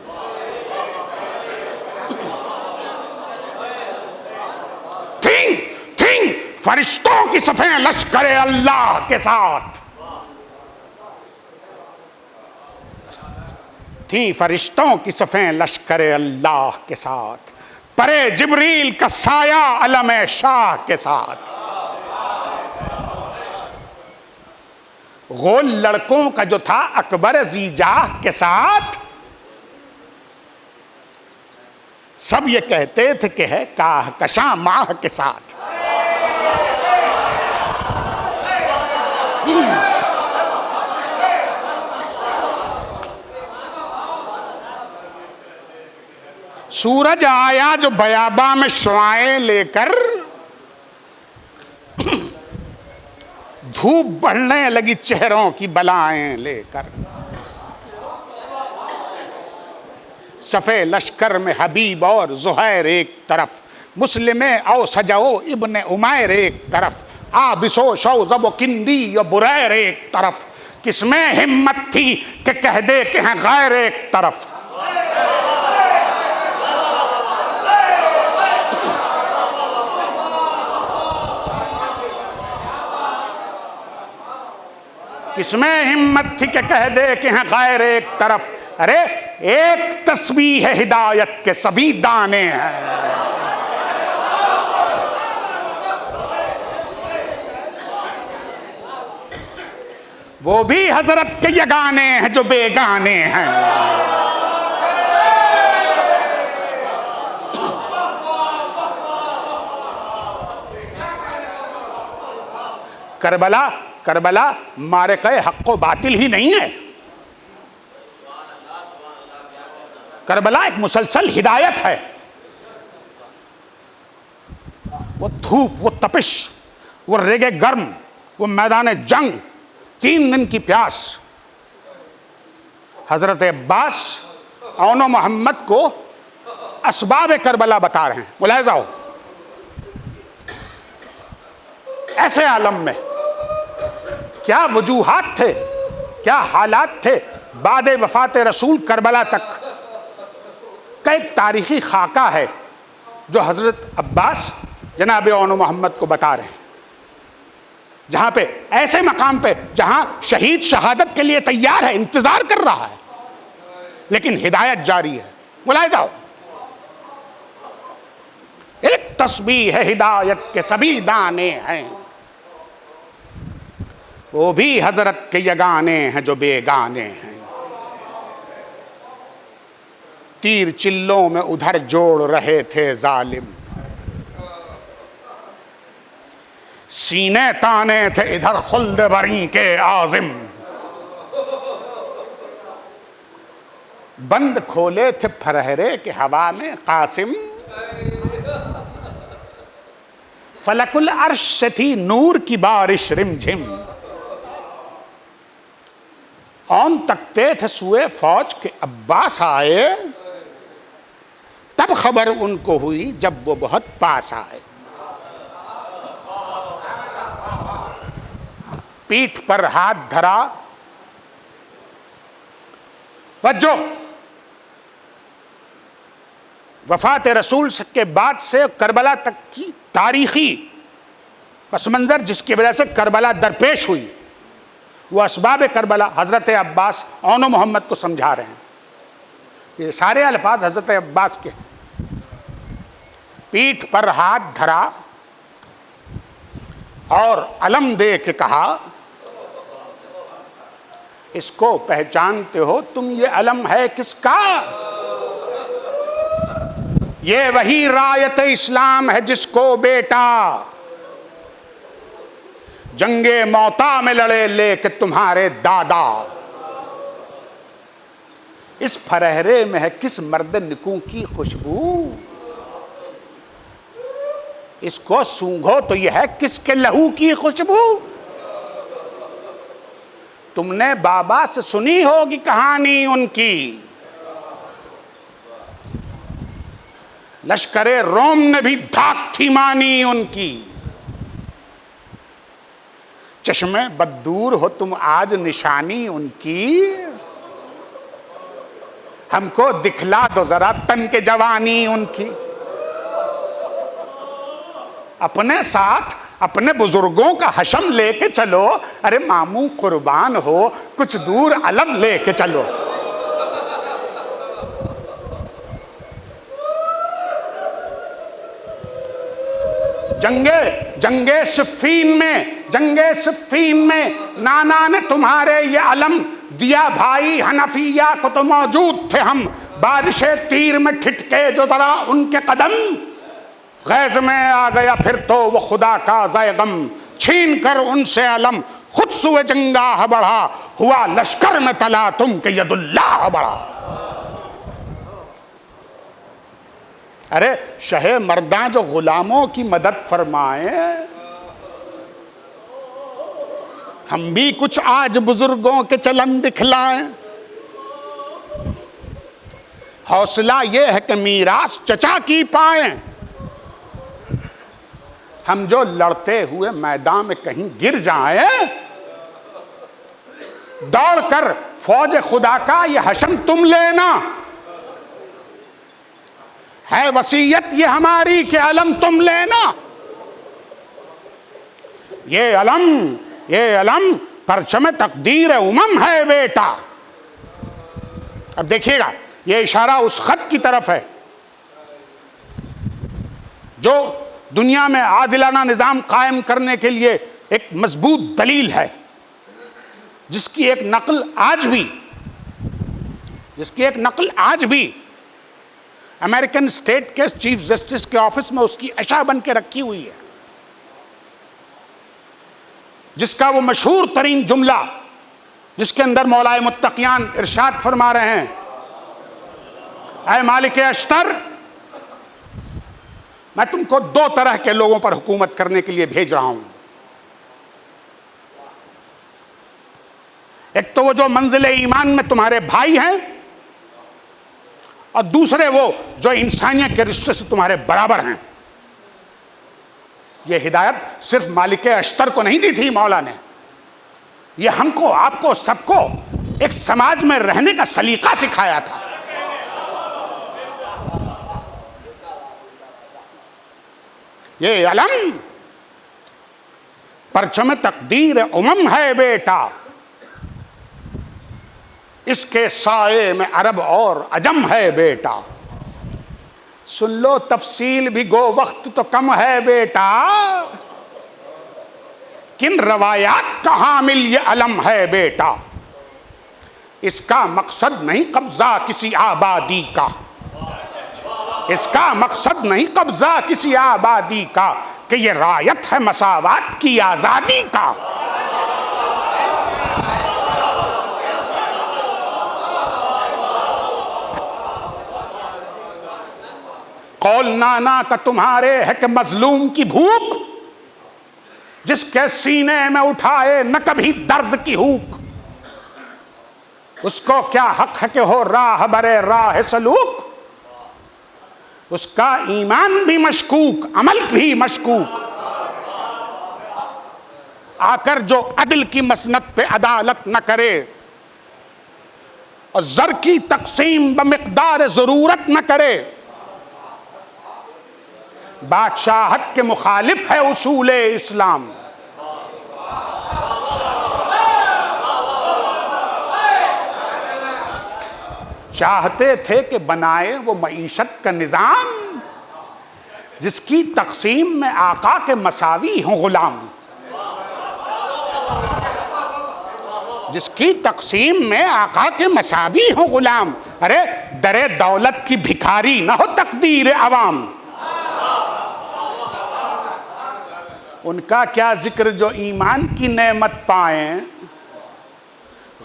थी फरिश्तों की सफ़ें लश्करे अल्लाह के साथ, थी फरिश्तों की सफ़ें लश्करे अल्लाह के साथ, परे जिब्रील का साया अलम शाह के साथ। गोल लड़कों का जो था अकबर जीजाह के साथ, सब ये कहते थे कि है काह कशा माह के साथ। सूरज आया जो बयाबा में शुआएं लेकर, धूप बढ़ने लगी चेहरों की बलाएं लेकर। सफ़े लश्कर में हबीब और ज़ुहैर एक तरफ, मुस्लिमे औ सजाओ इब्ने उमैर एक तरफ, आबिसो शौज़ब किंदी और बुरैर एक तरफ। किसमें हिम्मत थी कि कह दे कि हैं गैर एक तरफ। किसमें हिम्मत थी कि कह दे कि हैं गैर एक तरफ। अरे एक तस्बीह है हिदायत के सभी दाने हैं, वो भी हजरत के यगाने हैं जो बेगाने हैं। करबला करबला मारे कहे हक़ बातिल ही नहीं है, करबला एक मुसलसल हिदायत है। वो धूप, वो तपिश, वो रेगे गर्म, वो मैदान जंग, 3 दिन की प्यास। हजरत अब्बास औनो मोहम्मद को असबाब करबला बता रहे हैं। मुलाहिजा हो, ऐसे आलम में क्या वजूहात थे, क्या हालात थे बाद वफात रसूल करबला तक का एक तारीखी खाका है जो हजरत अब्बास जनाब औनो मोहम्मद को बता रहे हैं। जहां पे ऐसे मकाम पे जहां शहीद शहादत के लिए तैयार है, इंतजार कर रहा है, लेकिन हिदायत जारी है। मुलाहिजा हो, एक तस्बीह है हिदायत के सभी दाने हैं, वो भी हजरत के यगाने हैं जो बेगाने हैं। तीर चिल्लों में उधर जोड़ रहे थे जालिम, सीने ताने थे इधर खुल्द बरी के आजिम। बंद खोले थे फरहरे के हवा में कासिम, फलकुल अर्श से थी नूर की बारिश रिमझिम। औन तकते थे सुए फौज के अब्बास आए, तब खबर उनको हुई जब वो बहुत पास आए। पीठ पर हाथ धरा, वज्जो वफात रसूल के बाद से करबला तक की तारीखी पस मंजर जिसकी वजह से करबला दरपेश हुई, वो असबाब करबला हजरत अब्बास औनो मोहम्मद को समझा रहे हैं। ये सारे अल्फाज हजरत अब्बास के। पीठ पर हाथ धरा और अलम दे के कहा, इसको पहचानते हो तुम, ये अलम है किसका? ये वही रायत इस्लाम है जिसको बेटा जंगे मौता में लड़े लेके तुम्हारे दादा। इस फरहरे में है किस मर्द निकू की खुशबू, इसको सूंघो तो यह है किसके लहू की खुशबू। तुमने बाबा से सुनी होगी कहानी उनकी, लश्करे रोम ने भी धाक थी मानी उनकी। चश्मे बद्दूर हो तुम आज निशानी उनकी, हमको दिखला दो जरा तन के जवानी उनकी। अपने साथ अपने बुजुर्गों का हशम लेके चलो, अरे मामू कुर्बान हो कुछ दूर अलम लेके चलो। जंगे सिफ़ीन में नाना ने तुम्हारे ये अलम दिया भाई हनफिया को, तो मौजूद थे हम बारिशे तीर में ठिठके जो जरा उनके कदम। गैज़ में आ गया फिर तो वो खुदा का ज़ैगम, छीन कर उनसे अलम खुद सुए जंगाह बढ़ा, हुआ लश्कर में तला तुम के यदुल्लाह बढ़ा। अरे शहे मर्दां जो गुलामों की मदद फरमाए, हम भी कुछ आज बुजुर्गों के चलन दिखलाएं। हौसला ये है कि मीरास चचा की पाएं, हम जो लड़ते हुए मैदान में कहीं गिर जाएं, दौड़कर फौज खुदा का ये हशम तुम लेना। है वसीयत ये हमारी कि अलम तुम लेना। ये अलम परचम तकदीर उमम है बेटा। अब देखिएगा, ये इशारा उस खत की तरफ है जो दुनिया में आदिलाना निज़ाम कायम करने के लिए एक मजबूत दलील है, जिसकी एक नकल आज भी अमेरिकन स्टेट के चीफ जस्टिस के ऑफिस में उसकी अशा बन के रखी हुई है, जिसका वो मशहूर तरीन जुमला जिसके अंदर मौलाए मुत्तकियान इरशाद फरमा रहे हैं, ऐ मालिक अश्तर मैं तुमको दो तरह के लोगों पर हुकूमत करने के लिए भेज रहा हूं। एक तो वो जो मंजिल ईमान में तुम्हारे भाई हैं, और दूसरे वो जो इंसानियत के रिश्ते से तुम्हारे बराबर हैं। ये हिदायत सिर्फ मालिक अश्तर को नहीं दी थी मौला ने, ये हमको, आपको, सबको एक समाज में रहने का सलीका सिखाया था। ये अलम परचम तकदीर उमम है बेटा, इसके साए में अरब और अजम है बेटा। सुन लो तफसील भी गो वक्त तो कम है बेटा, किन रवायात का हामिल ये अलम है बेटा। इसका मकसद नहीं कब्जा किसी आबादी का, इसका मकसद नहीं कब्जा किसी आबादी का, कि ये रायत है मसावात की आजादी का। कौल नाना का तुम्हारे है कि मजलूम की भूख, जिसके सीने में उठाए न कभी दर्द की हुक, उसको क्या हक है कि हो राह बरे राह सलूक। उसका ईमान भी मशकूक, अमल भी मशकूक। आकर जो अदल की मसनत पे अदालत न करे, और जर की तकसीम बमिकदार जरूरत न करे, बादशाहत के मुखालिफ है उसूले इस्लाम। चाहते थे कि बनाए वो मईशत का निजाम, जिसकी तकसीम में आका के मसावी हों गुलाम, जिसकी तकसीम में आका के मसावी हों गुलाम। अरे दरे दौलत की भिखारी ना हो तकदीर अवाम। उनका क्या जिक्र जो ईमान की नेमत पाएं,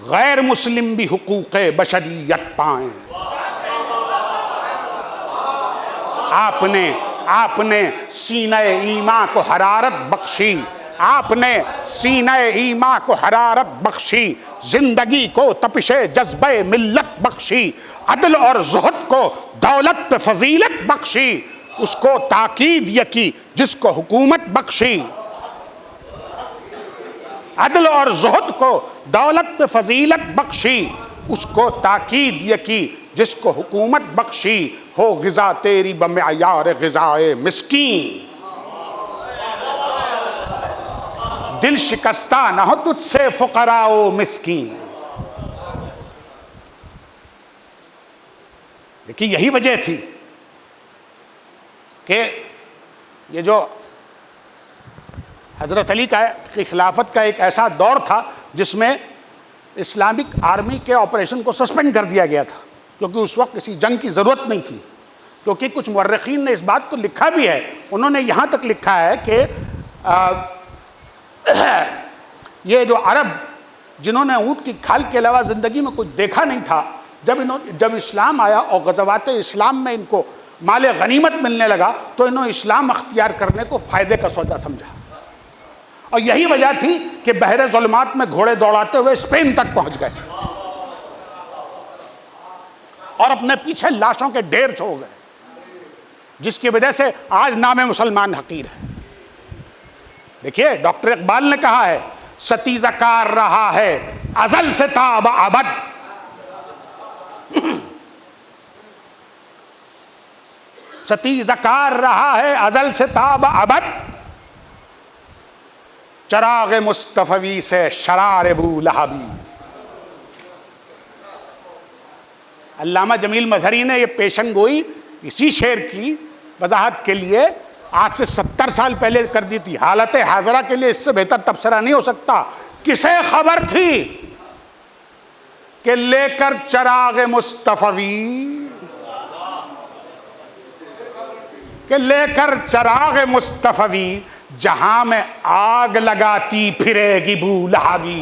गैर मुस्लिम भी हुकूक़े बशरियत पाएं। आपने सीने ईमा को हरारत बख्शी, आपने सीने ईमा को हरारत बख्शी, जिंदगी को तपिशे जज्बे मिल्लत बख्शी, अदल और ज़ुहद को दौलत पे फजीलत बख्शी, उसको ताकीद यकी जिसको हुकूमत बख्शी। अदल और ज़ुहद को दौलत पे फजीलत बख्शी, उसको ताकीद यकी जिसको हुकूमत बख्शी। हो ग़िज़ा तेरी बमेयार ग़िज़ाए मिस्कीन, दिल शिकस्ता न हो तुझसे फ़ुक़राओ मिस्कीन। देखिए यही वजह थी कि ये जो हज़रत अली की खिलाफत का एक ऐसा दौर था जिसमें इस्लामिक आर्मी के ऑपरेशन को सस्पेंड कर दिया गया था, क्योंकि उस वक्त किसी जंग की ज़रूरत नहीं थी। क्योंकि कुछ मुर्रिखीन ने इस बात को लिखा भी है, उन्होंने यहाँ तक लिखा है कि ये जो अरब जिन्होंने ऊँट की खाल के अलावा ज़िंदगी में कुछ देखा नहीं था, जब इस्लाम आया और ग़ज़वात इस्लाम में इनको माल गनीमत मिलने लगा, तो इन्होंने इस्लाम अख्तियार करने को फ़ायदे का सौदा समझा। और यही वजह थी कि बहरे ज़ुल्मात में घोड़े दौड़ाते हुए स्पेन तक पहुंच गए और अपने पीछे लाशों के ढेर छोड़ गए, जिसकी वजह से आज नाम मुसलमान हकीर है। देखिए डॉक्टर इकबाल ने कहा है, सतीज़कार रहा है अज़ल से ताब अबद, सतीज़कार रहा है अज़ल से ताब अबद, चराग मुस्तफ़वी से शरार अबू लहबी। अल्लामा जमील मजहरी ने यह पेशन गोई इसी शेर की वजाहत के लिए आज से 70 साल पहले कर दी थी। हालत हाजरा के लिए इससे बेहतर तबसरा नहीं हो सकता। किसे खबर थी कि लेकर चराग मुस्तफ़वी, कि लेकर चराग मुस्तफ़वी जहां में आग लगाती फिरेगी बू लहबी।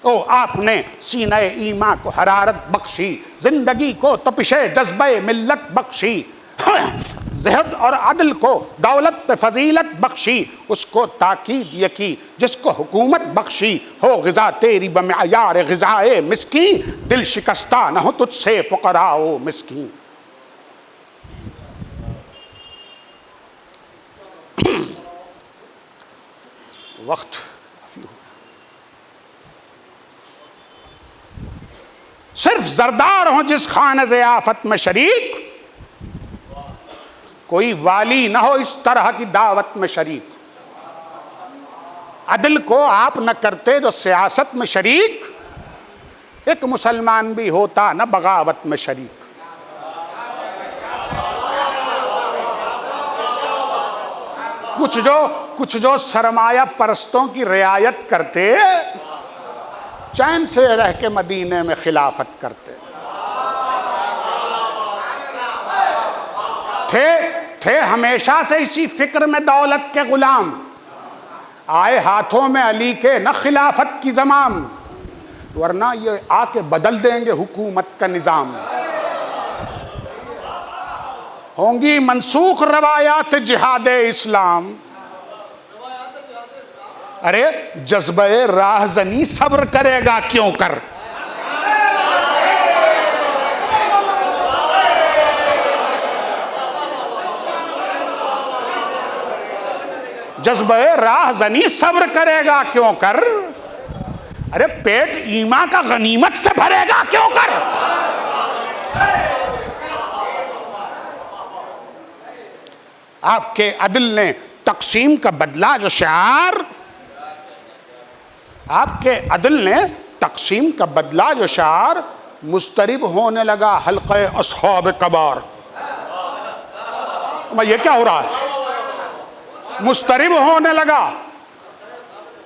ओ आपने सीने ईमा को हरारत बख्शी, जिंदगी को तपिशे जज्बे मिल्लत बख्शी, ज़हद और अदल को दौलत पे फजीलत बख्शी, उसको ताकीद ये की जिसको हुकूमत बख्शी, हो ग़िज़ा तेरी बमयार ग़िज़ाए मिस्की, दिल शिकस्ता न हो तुझसे फ़ुक़राओ मिस्कीन। वक्त सिर्फ जरदार हो जिस खाने से आफत में शरीक, कोई वाली ना हो इस तरह की दावत में शरीक। अदल को आप न करते जो सियासत में शरीक, एक मुसलमान भी होता न बगावत में शरीक। कुछ जो सरमाया परस्तों की रियायत करते, चैन से रह के मदीने में खिलाफत करते थे हमेशा से इसी फिक्र में दौलत के गुलाम, आए हाथों में अली के न खिलाफत की ज़माम, वरना ये आके बदल देंगे हुकूमत का निज़ाम। होंगी मनसूख रवायात जिहादे इस्लाम, अरे जज्बे राहज़नी सब्र करेगा क्यों कर। जज्बे राहज़नी सब्र करेगा क्यों कर, अरे पेट ईमा का गनीमत से भरेगा क्यों कर। आपके अदल ने तकसीम का बदला जो शार, आपके अदल ने तकसीम का बदला जो शार, मुस्तरिब होने लगा हल्क़े अस्हाब कबार। ये क्या हो रहा है? मुस्तरिब होने लगा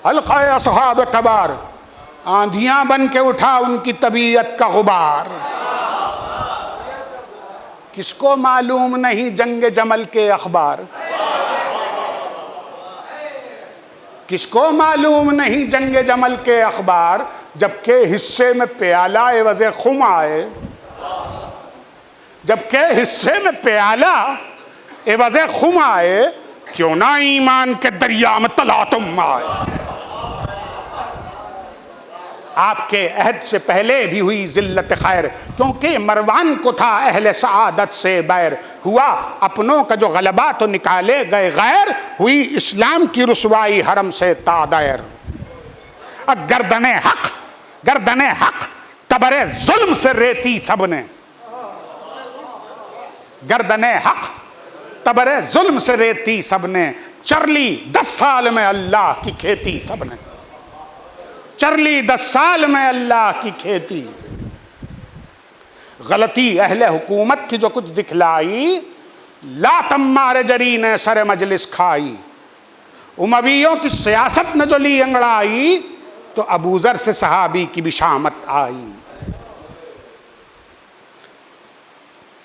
हल्क़े अस्हाब कबार, आंधियां बन के उठा उनकी तबीयत का गुबार। किसको मालूम नहीं जंग जमल के अखबार, किसको मालूम नहीं जंग जमल के अखबार, जबकि हिस्से में प्याला एवज़े खुम आए, जबकि हिस्से में प्याला एवज़े खुम आए, क्यों ना ईमान के दरिया में तला तुम आए। आपके अहद से पहले भी हुई जिल्लत खैर, क्योंकि मरवान को था अहले सआदत से बैर, हुआ अपनों का जो गलबा तो निकाले गए गैर, हुई इस्लाम की रुसवाई हरम से तादैर। अब गर्दने हक तबरे जुल्म से रेती सबने, गर्दने हक तबरे जुल्म से रेती सबने, चरली 10 साल में अल्लाह की खेती सबने, चरली 10 साल में अल्लाह की खेती। गलती अहले हुकूमत की जो कुछ दिखलाई, ला तम्मारे जरी ने सरे मजलिस खाई। उमवियों की सियासत ने जो ली अंगड़ाई, तो अबूजर से सहाबी की भी शामत आई।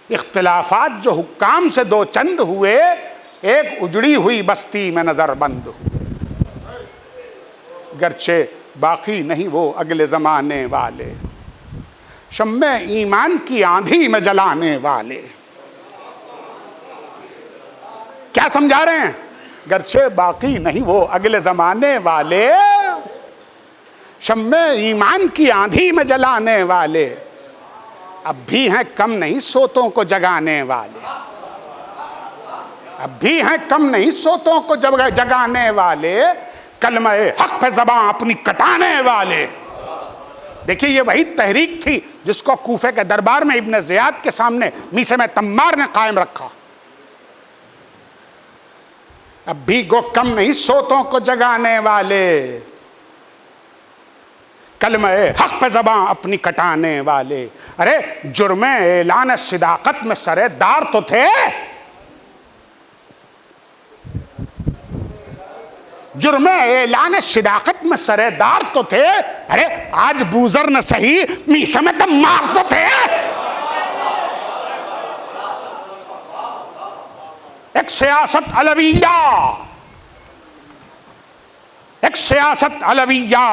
इख्तिलाफात जो हुक्काम से दो चंद हुए, एक उजड़ी हुई बस्ती में नजर बंद हुए। गरचे बाकी नहीं वो अगले ज़माने वाले, शम्मे ईमान की आंधी में जलाने वाले। क्या समझा रहे हैं? गरचे बाकी नहीं वो अगले ज़माने वाले, शम्मे ईमान की आंधी में जलाने वाले। अब भी हैं कम नहीं सोतों को जगाने वाले, अब भी हैं कम नहीं सोतों को जगाने वाले, कलमे हक पे ज़बां अपनी कटाने वाले। देखिए ये वही तहरीक थी जिसको कूफे के दरबार में इब्न ज़ियाद के सामने मीसे में तम्मार ने कायम रखा। अब भी गो कम नहीं सोतों को जगाने वाले, कलमे हक पे ज़बां अपनी कटाने वाले। अरे जुर्मे ऐलान सिदाकत में सरेदार तो थे, जुर्मे ऐलान सिदाकत में सरेदार तो थे। अरे आज बूजर न सही मीसे में तम्मार तो थे। एक सियासत अलविया, एक सियासत अलविया,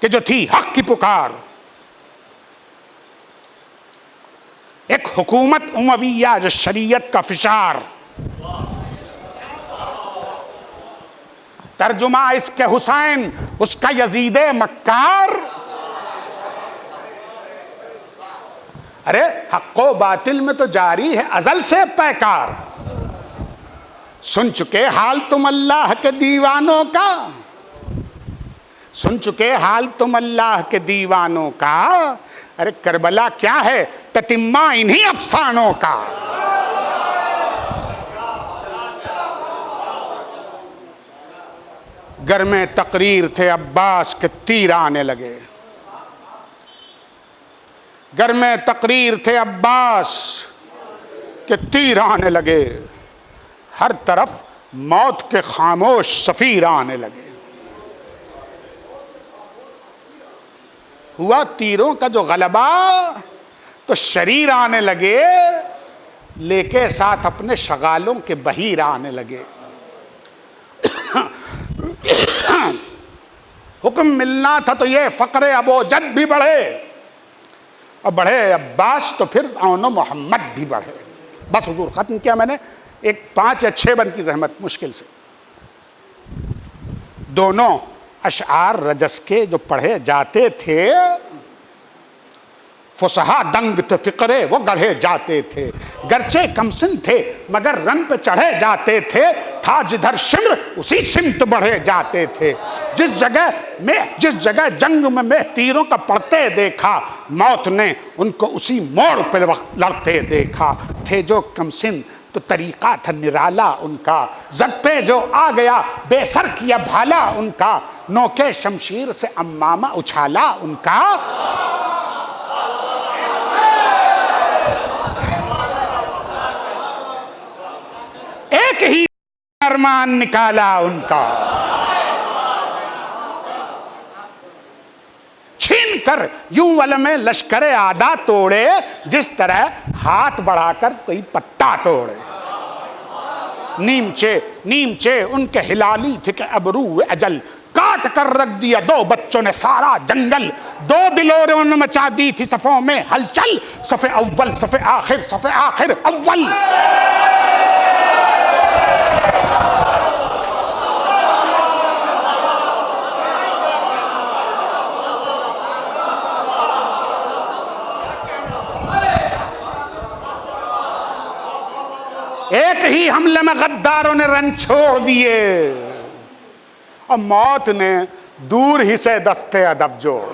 कि जो थी हक की पुकार, एक हुकूमत उमविया जो शरीयत का फिशार, तर्जुमा इसके हुसैन उसका यजीदे मक्कार। अरे हक्को बातिल में तो जारी है अजल से पैकार। सुन चुके हाल तुम अल्लाह के दीवानों का, सुन चुके हाल तुम अल्लाह के दीवानों का। अरे करबला क्या है ततिम्मा इन्हीं अफसानों का। घर में तकरीर थे अब्बास के तीर आने लगे, घर में तकरीर थे अब्बास के तीर आने लगे, हर तरफ मौत के खामोश सफीर आने लगे। हुआ तीरों का जो गलबा तो शरीर आने लगे, लेके साथ अपने शगालों के बहीर आने लगे। हुक्म मिलना था तो ये फकरे अबोजद भी बढ़े, और बढ़े अब्बास तो फिर औनो मोहम्मद भी बढ़े। बस हुजूर खत्म किया मैंने, एक 5 या 6 बंद की जहमत मुश्किल से। दोनों अशआर रजस के जो पढ़े जाते थे, फुसहा दंग थे फिक्रे वो गढ़े जाते थे। गर्चे कमसिन थे मगर रन पे चढ़े जाते थे, था जिधर शिम्र उसी सिमत बढ़े जाते थे। जिस जगह जंग में तीरों का पड़ते देखा, मौत ने उनको उसी मोड़ पे लड़ते देखा। थे जो कमसिन तो तरीका था निराला उनका, जद पे जो आ गया बेसर किया भाला उनका। नोके शमशीर से अम्मामा उछाला उनका। एक ही अरमान निकाला उनका, छीन कर यूं वल में लश्करे आदा तोड़े, जिस तरह हाथ बढ़ाकर कोई पत्ता तोड़े। नीमचे उनके हिलाली थे कि अबरू अजल, काट कर रख दिया 2 बच्चों ने सारा जंगल। 2 दिलों ने मचा दी थी सफों में हलचल, सफे अव्वल सफे आखिर अव्वल। एक ही हमले में गद्दारों ने रन छोड़ दिए, और मौत ने दूर ही से दस्ते अदब जोड़।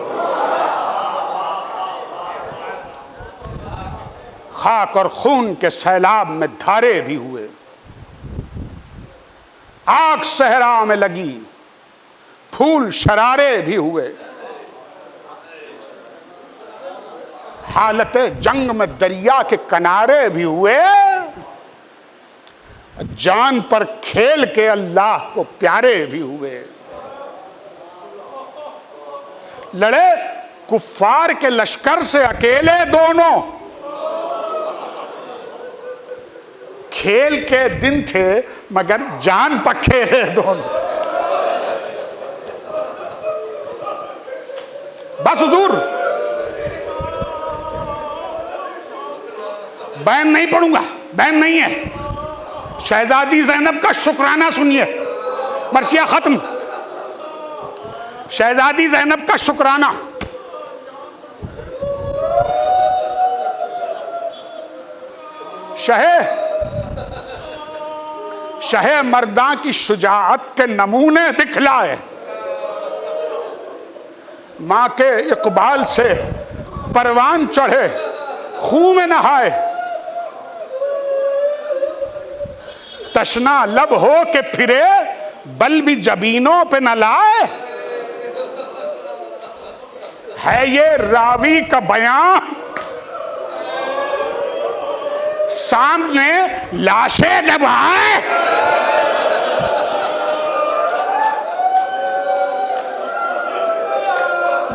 खाक और खून के सैलाब में धारे भी हुए, आग सहरा में लगी, फूल शरारे भी हुए। हालत जंग में दरिया के किनारे भी हुए, जान पर खेल के अल्लाह को प्यारे भी हुए। लड़े कुफ्फार के लश्कर से अकेले दोनों, खेल के दिन थे मगर जान पर खेले दोनों। बस हुजूर बयान नहीं पढ़ूंगा, बयान नहीं है। शहजादी ज़ैनब का शुक्राना सुनिए, मर्सिया खत्म। शहजादी ज़ैनब का शुक्राना। शहे मर्दा की शुजाअत के नमूने दिखलाए, माँ के इकबाल से परवान चढ़े, खूह में नहाए। तशना लब हो के फिरे, बल भी जबीनों पे न लाए। है ये रावी का बयान, सामने लाशें जब आए।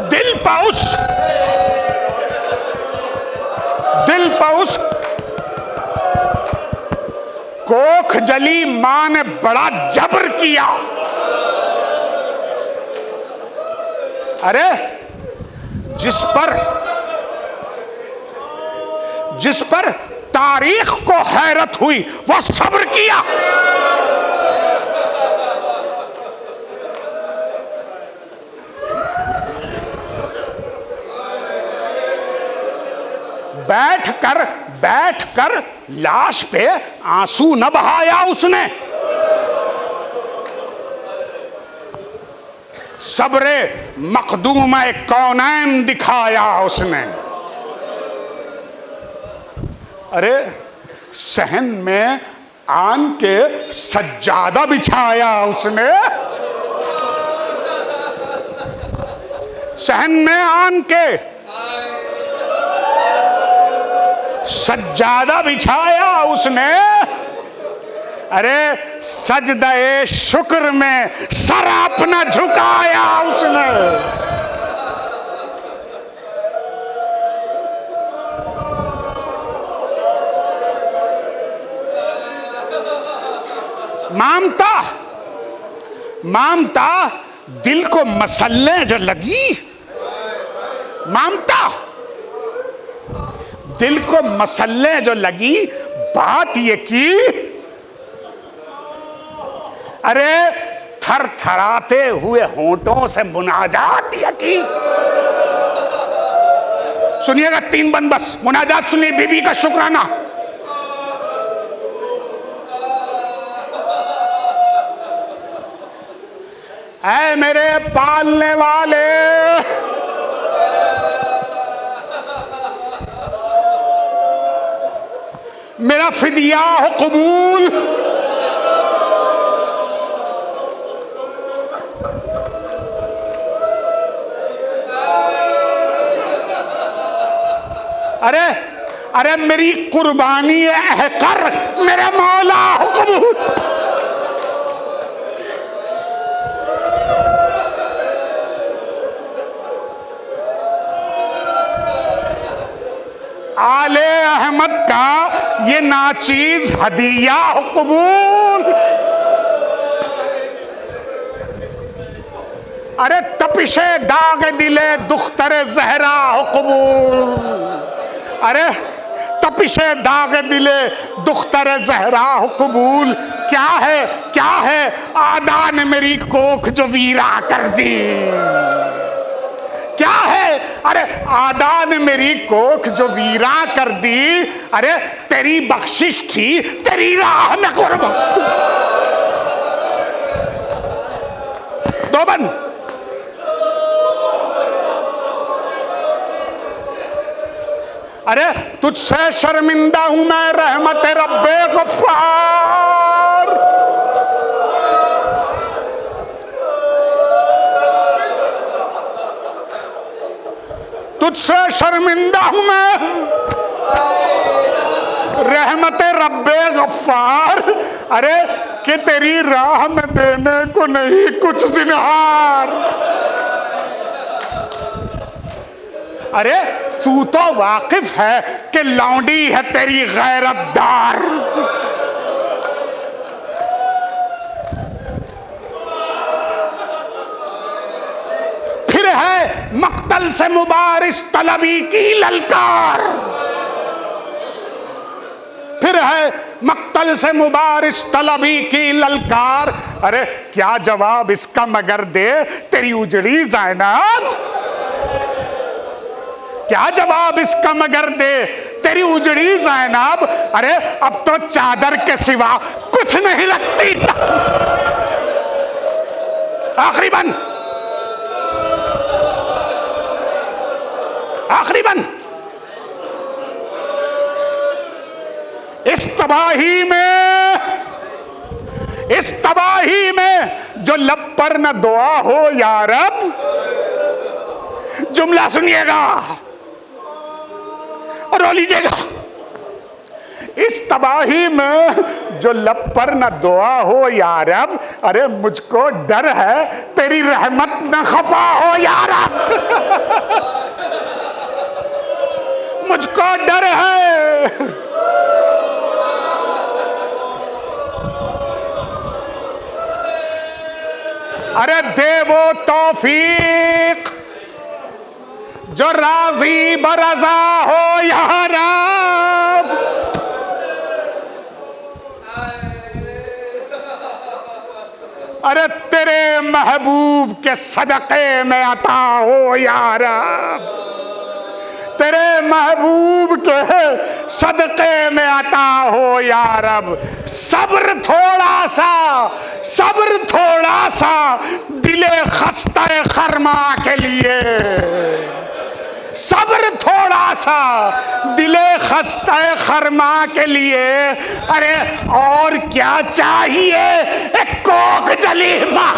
दिल पाउस कोख जली मां ने बड़ा जबर किया। अरे जिस पर तारीख को हैरत हुई वो सब्र किया। बैठकर लाश पे आंसू न बहाया उसने, सब्रे मखदूम कौनैन दिखाया उसने। अरे सहन में आन के सज्जादा बिछाया उसने, सहन में आन के सज्जादा बिछाया उसने। अरे सजदे शुक्र में सर अपना झुकाया उसने। मामता दिल को मसल्ले जो लगी, मामता दिल को मसल्ले जो लगी, बात ये की अरे थर थराते हुए होंठों से मुनाजात ये की। सुनिएगा 3 बंद बस, मुनाजात सुनिए, बीबी का शुक्राना। ऐ मेरे पालने वाले, मेरा फिदिया हो कबूल। अरे मेरी कुर्बानी कर मेरे मौला हो कबूल। आले अहमद का ये नाचीज हदिया हो कबूल। अरे तपिशे दाग दिले दुख्तरे जहरा हो कबूल। अरे तपिशे दाग दिले दुख्तरे जहरा हो कबूल। क्या है आदा ने मेरी कोख जो वीरा कर दी। क्या है अरे आदा ने मेरी कोख जो वीरा कर दी। अरे तेरी बख्शिश थी, तेरी राह में कुर्बान। दो बन अरे तुझसे शर्मिंदा हूं मैं रहमत रब्बे गफ्फार। तुझसे शर्मिंदा हूं मैं रहमत रब्बे गफ्फार। अरे कि तेरी राह में देने को नहीं कुछ ज़िन्हार। अरे तू तो वाकिफ है कि लौंडी है तेरी गैरतदार। फिर है मक्तल से मुबारिस तलबी की ललकार। फिर है मक्तल से मुबारिस तलबी की ललकार। अरे क्या जवाब इसका मगर दे तेरी उजड़ी ज़ैनब। क्या जवाब इसका मगर दे तेरी उजड़ी ज़ैनब। अरे अब तो चादर के सिवा कुछ नहीं लगती। आखिरी बन इस तबाही में जो लब पर न दुआ हो या रब। जुमला सुनिएगा और रो लीजिएगा। इस तबाही में जो लब पर न दुआ हो या रब। अरे मुझको डर है तेरी रहमत न खफा हो या रब। मुझको डर है। अरे दे वो तौफीक जो राजी बरजा हो या रब, अरे तेरे महबूब के सदक़े में अता हो या रब, तेरे महबूब के सदक़े में अता हो या रब। सब्र थोड़ा सा दिले खस्ता खरमा के लिए, सब्र थोड़ा सा दिले खस्ता खरमा के लिए। अरे और क्या चाहिए एक कोक जली माँ।